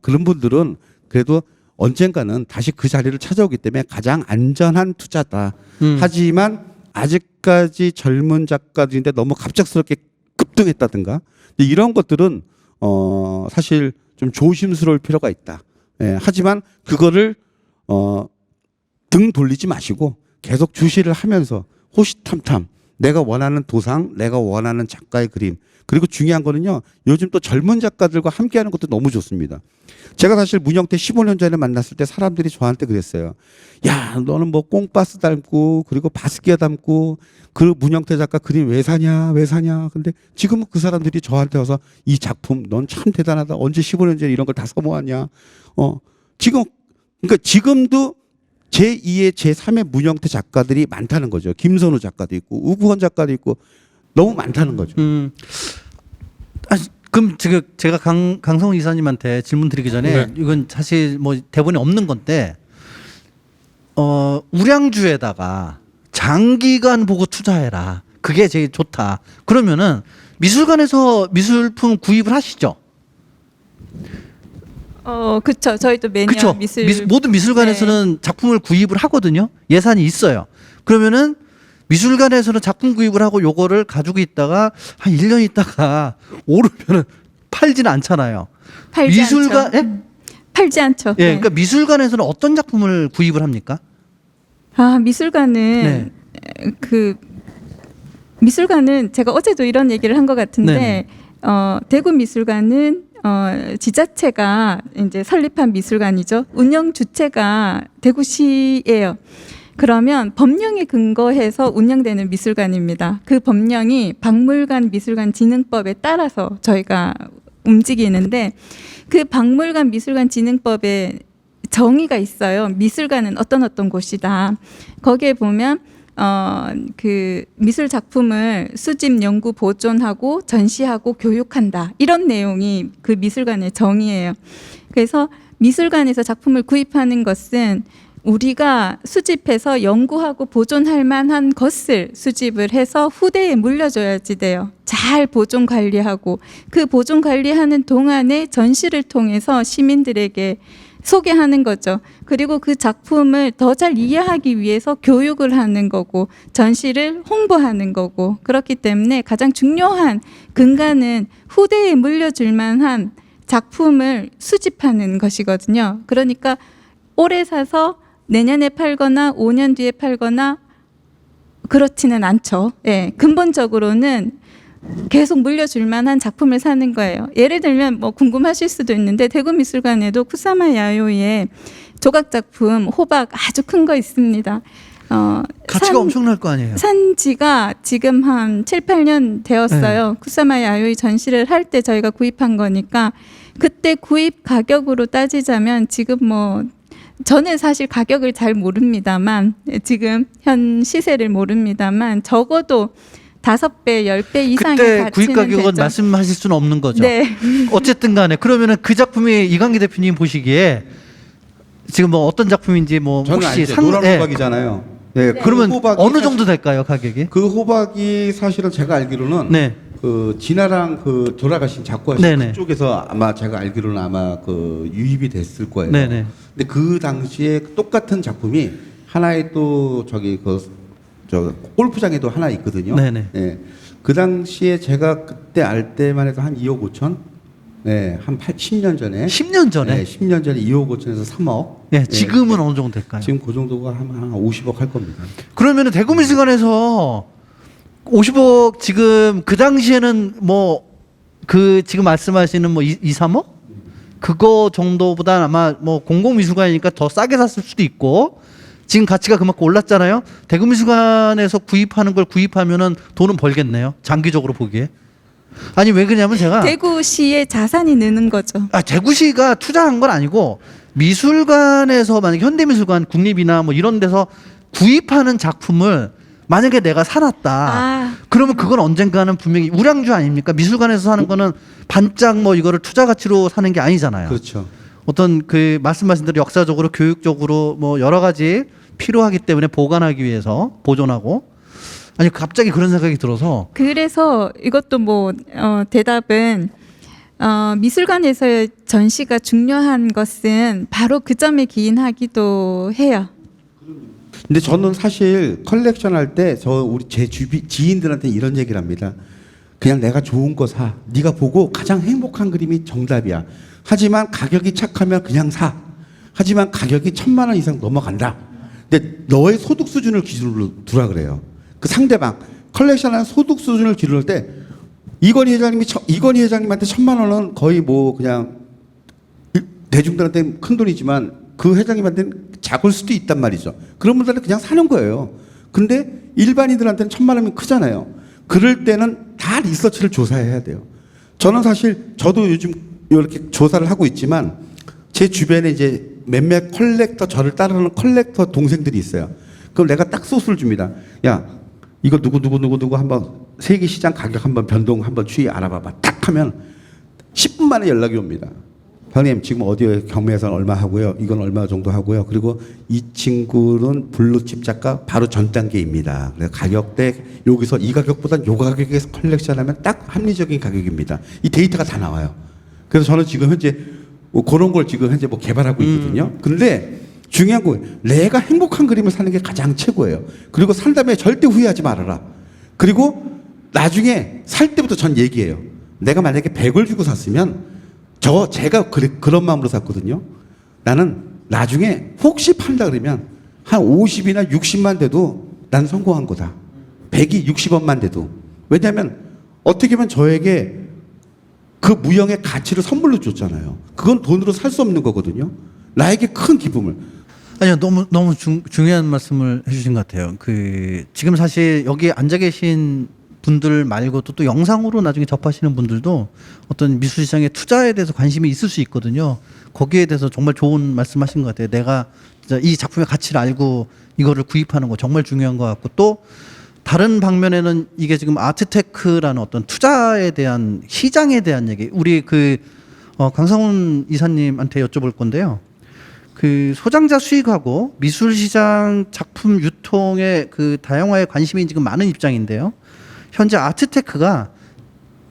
그런 분들은 그래도 언젠가는 다시 그 자리를 찾아오기 때문에 가장 안전한 투자다. 하지만 아직까지 젊은 작가들인데 너무 갑작스럽게 급등했다든가 근데 이런 것들은 사실 좀 조심스러울 필요가 있다. 예, 하지만 그거를 등 돌리지 마시고 계속 주시를 하면서 호시탐탐 내가 원하는 도상, 내가 원하는 작가의 그림 그리고 중요한 거는요. 요즘 또 젊은 작가들과 함께하는 것도 너무 좋습니다. 제가 사실 문영태 15년 전에 만났을 때 사람들이 저한테 그랬어요. 야, 너는 뭐 꽁바스 닮고 그리고 바스키아 닮고 그 문영태 작가 그림 왜 사냐 왜 사냐. 근데 지금은 그 사람들이 저한테 와서 이 작품 넌 참 대단하다. 언제 15년 전에 이런 걸 다 써모았냐. 지금 그러니까 지금도 제2의 제3의 문영태 작가들이 많다는 거죠. 김선우 작가도 있고 우구헌 작가도 있고 너무 많다는 거죠. 그럼 지금 제가 강성훈 이사님한테 질문 드리기 전에 네. 이건 사실 뭐 대본에 없는 건데 우량주에다가 장기간 보고 투자해라. 그게 제일 좋다. 그러면은 미술관에서 미술품 구입을 하시죠? 그렇죠. 저희도 매년 그렇죠. 모든 미술관에서는 작품을 구입을 하거든요. 예산이 있어요. 그러면은 미술관에서는 작품 구입을 하고 요거를 가지고 있다가 한 1년 있다가 오르면은 팔지는 않잖아요. 팔지 미술관 않죠. 예? 팔지 않죠. 예, 네. 그러니까 미술관에서는 어떤 작품을 구입을 합니까? 미술관은 네. 미술관은 제가 어제도 이런 얘기를 한 것 같은데 대구 미술관은 지자체가 이제 설립한 미술관이죠. 운영 주체가 대구시예요. 그러면 법령에 근거해서 운영되는 미술관입니다. 그 법령이 박물관 미술관 진흥법에 따라서 저희가 움직이는데 그 박물관 미술관 진흥법에 정의가 있어요. 미술관은 어떤 곳이다. 거기에 보면 그 미술 작품을 수집, 연구, 보존하고 전시하고 교육한다. 이런 내용이 그 미술관의 정의예요. 그래서 미술관에서 작품을 구입하는 것은 우리가 수집해서 연구하고 보존할 만한 것을 수집을 해서 후대에 물려줘야지 돼요. 잘 보존 관리하고 그 보존 관리하는 동안에 전시를 통해서 시민들에게 소개하는 거죠. 그리고 그 작품을 더 잘 이해하기 위해서 교육을 하는 거고 전시를 홍보하는 거고 그렇기 때문에 가장 중요한 근간은 후대에 물려줄 만한 작품을 수집하는 것이거든요. 그러니까 올해 사서 내년에 팔거나 5년 뒤에 팔거나 그렇지는 않죠. 예, 근본적으로는 계속 물려줄 만한 작품을 사는 거예요. 예를 들면 뭐 궁금하실 수도 있는데 대구미술관에도 쿠사마 야요이의 조각 작품 호박 아주 큰 거 있습니다. 가치가 엄청날 거 아니에요. 산지가 지금 한 7, 8년 되었어요. 쿠사마 야요이 전시를 할 때 저희가 구입한 거니까 그때 구입 가격으로 따지자면 지금 뭐 저는 사실 가격을 잘 모릅니다만 지금 현 시세를 모릅니다만 적어도 5배, 10배 이상의 그때 가치는 구입 가격은 되죠. 말씀하실 수는 없는 거죠. 네. 어쨌든 간에 그러면은 그 작품이 이광기 대표님 보시기에 지금 뭐 어떤 작품인지 뭐 저는 혹시 알죠. 노란 예. 호박이잖아요. 네, 그러면 호박이 어느 사실- 정도 될까요, 가격이? 그 호박이 사실은 제가 알기로는 네. 그 진아랑 그 돌아가신 작가신 네네. 그쪽에서 아마 제가 알기로는 아마 그 유입이 됐을 거예요. 네네. 근데 그 당시에 똑같은 작품이 하나의 또 저기 저 골프장에도 하나 있거든요. 네네. 예. 그 당시에 제가 그때 알 때만 해도 한 2억 5천? 네, 한 10년 전에. 10년 전에. 네, 10년 전에 2억 5천에서 3억. 예, 지금은 어느 정도 될까요? 지금 그 정도가 한 50억 할 겁니다. 그러면은 대구미술관에서 50억 지금 그 당시에는 뭐 그 지금 말씀하시는 뭐 2, 3억? 그거 정도보다 아마 뭐 공공미술관이니까 더 싸게 샀을 수도 있고 지금 가치가 그만큼 올랐잖아요. 대구미술관에서 구입하는 걸 구입하면은 돈은 벌겠네요. 장기적으로 보기에. 아니 왜 그러냐면 제가 대구시의 자산이 느는 거죠. 대구시가 투자한 건 아니고 미술관에서 만약 현대미술관 국립이나 뭐 이런 데서 구입하는 작품을 만약에 내가 사놨다. 그러면 그건 언젠가는 분명히 우량주 아닙니까? 미술관에서 사는 거는 반짝 뭐 이거를 투자 가치로 사는 게 아니잖아요. 그렇죠. 어떤 그 말씀하신 대로 역사적으로 교육적으로 뭐 여러 가지 필요하기 때문에 보관하기 위해서 보존하고 아니 갑자기 그런 생각이 들어서 그래서 이것도 뭐 대답은 미술관에서의 전시가 중요한 것은 바로 그 점에 기인하기도 해요. 근데 저는 사실 컬렉션 할 때 우리 제 지인들한테 이런 얘기를 합니다. 그냥 내가 좋은 거 사. 네가 보고 가장 행복한 그림이 정답이야. 하지만 가격이 착하면 그냥 사. 하지만 가격이 1,000만 원 이상 넘어간다. 근데 너의 소득 수준을 기준으로 두라 그래요. 그 상대방 컬렉션한 소득 수준을 기준으로 할 때 이건희 회장님한테 1,000만 원은 거의 뭐 그냥 대중들한테 큰 돈이지만 그 회장님한테는 작을 수도 있단 말이죠. 그런 분들은 그냥 사는 거예요. 근데 일반인들한테는 1,000만 원이면 크잖아요. 그럴 때는 다 리서치를 조사해야 돼요. 저는 사실 저도 요즘 이렇게 조사를 하고 있지만 제 주변에 이제 몇몇 컬렉터, 저를 따르는 컬렉터 동생들이 있어요. 그럼 내가 딱 소스를 줍니다. 야, 이거 누구 한번 세계 시장 가격 한번 변동 한번 추이 알아봐봐. 딱 하면 10분 만에 연락이 옵니다. 형님 지금 어디에 경매에서는 얼마 하고요. 이건 얼마 정도 하고요. 그리고 이 친구는 블루칩 작가 바로 전 단계입니다. 그래서 가격대 여기서 이 가격보다는 요 가격에서 컬렉션하면 딱 합리적인 가격입니다. 이 데이터가 다 나와요. 그래서 저는 지금 현재 뭐 그런 걸 지금 현재 뭐 개발하고 있거든요. 근데 중요한 건 내가 행복한 그림을 사는 게 가장 최고예요. 그리고 산 다음에 절대 후회하지 말아라. 그리고 나중에 살 때부터 전 얘기해요. 내가 만약에 100을 주고 샀으면 제가 그런 마음으로 샀거든요. 나는 나중에 혹시 판다 그러면 한 50이나 60만 돼도 난 성공한 거다. 100이 60원만 돼도. 왜냐하면 어떻게 보면 저에게 그 무형의 가치를 선물로 줬잖아요. 그건 돈으로 살 수 없는 거거든요. 나에게 큰 기쁨을. 아니요, 너무 중요한 말씀을 해주신 것 같아요. 지금 사실 여기 앉아 계신 분들 말고도 또 영상으로 나중에 접하시는 분들도 어떤 미술시장의 투자에 대해서 관심이 있을 수 있거든요. 거기에 대해서 정말 좋은 말씀하신 것 같아요. 내가 진짜 이 작품의 가치를 알고 이거를 구입하는 거 정말 중요한 것 같고, 또 다른 방면에는 이게 지금 아트테크라는 어떤 투자에 대한 시장에 대한 얘기, 우리 강상훈 이사님한테 여쭤볼 건데요. 소장자 수익하고 미술시장 작품 유통의 다양화에 관심이 지금 많은 입장인데요. 현재 아트테크가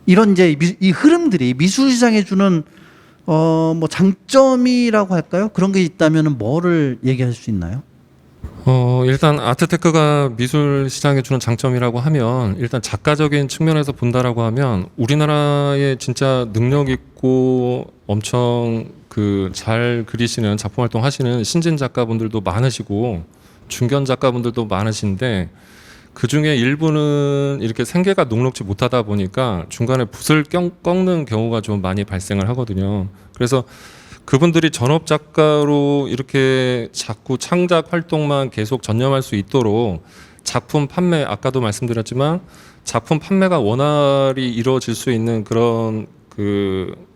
이런 이제 이 흐름들이 미술시장에 주는 뭐 장점이라고 할까요? 그런 게 있다면 뭐를 얘기할 수 있나요? 일단 아트테크가 미술 시장에 주는 장점이라고 하면, 일단 작가적인 측면에서 본다라고 하면 우리나라에 진짜 능력 있고 엄청 잘 그리시는 작품 활동 하시는 신진 작가분들도 많으시고 중견 작가분들도 많으신데, 그 중에 일부는 이렇게 생계가 녹록지 못하다 보니까 중간에 붓을 꺾는 경우가 좀 많이 발생을 하거든요. 그래서 그분들이 전업 작가로 이렇게 자꾸 창작 활동만 계속 전념할 수 있도록 작품 판매, 아까도 말씀드렸지만 작품 판매가 원활히 이루어질 수 있는 그런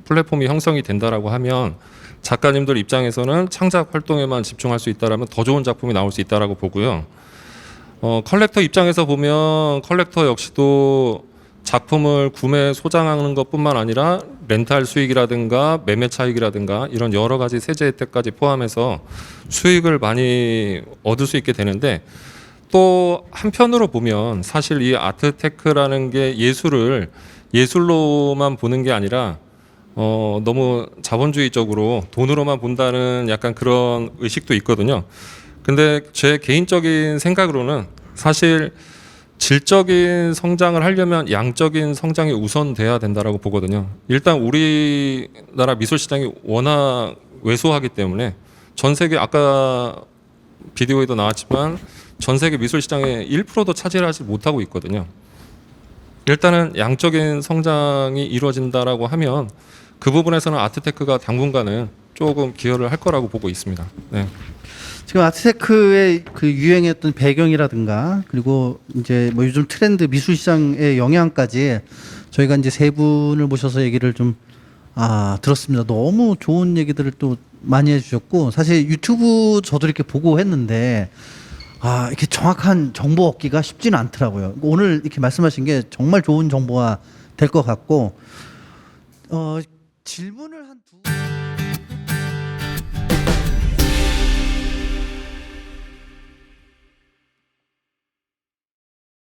플랫폼이 형성이 된다라고 하면 작가님들 입장에서는 창작 활동에만 집중할 수 있다라면 더 좋은 작품이 나올 수 있다라고 보고요. 컬렉터 입장에서 보면 컬렉터 역시도 작품을 구매, 소장하는 것뿐만 아니라 렌탈 수익이라든가 매매 차익이라든가 이런 여러 가지 세제 혜택까지 포함해서 수익을 많이 얻을 수 있게 되는데, 또 한편으로 보면 사실 이 아트테크라는 게 예술로만 보는 게 아니라 너무 자본주의적으로 돈으로만 본다는 약간 그런 의식도 있거든요. 근데 제 개인적인 생각으로는 사실 질적인 성장을 하려면 양적인 성장이 우선돼야 된다라고 보거든요. 일단 우리나라 미술 시장이 워낙 왜소하기 때문에 전 세계, 아까 비디오에도 나왔지만 전 세계 미술 시장의 1%도 차지하지 못하고 있거든요. 일단은 양적인 성장이 이루어진다라고 하면 그 부분에서는 아트테크가 당분간은 조금 기여를 할 거라고 보고 있습니다. 네. 지금 아트테크의 유행의 어떤 배경이라든가, 그리고 이제 뭐 요즘 트렌드 미술 시장의 영향까지 저희가 이제 세 분을 모셔서 얘기를 좀 들었습니다. 너무 좋은 얘기들을 또 많이 해주셨고, 사실 유튜브 저도 이렇게 보고 했는데 이렇게 정확한 정보 얻기가 쉽지는 않더라고요. 오늘 이렇게 말씀하신 게 정말 좋은 정보가 될 것 같고, 질문을 한 두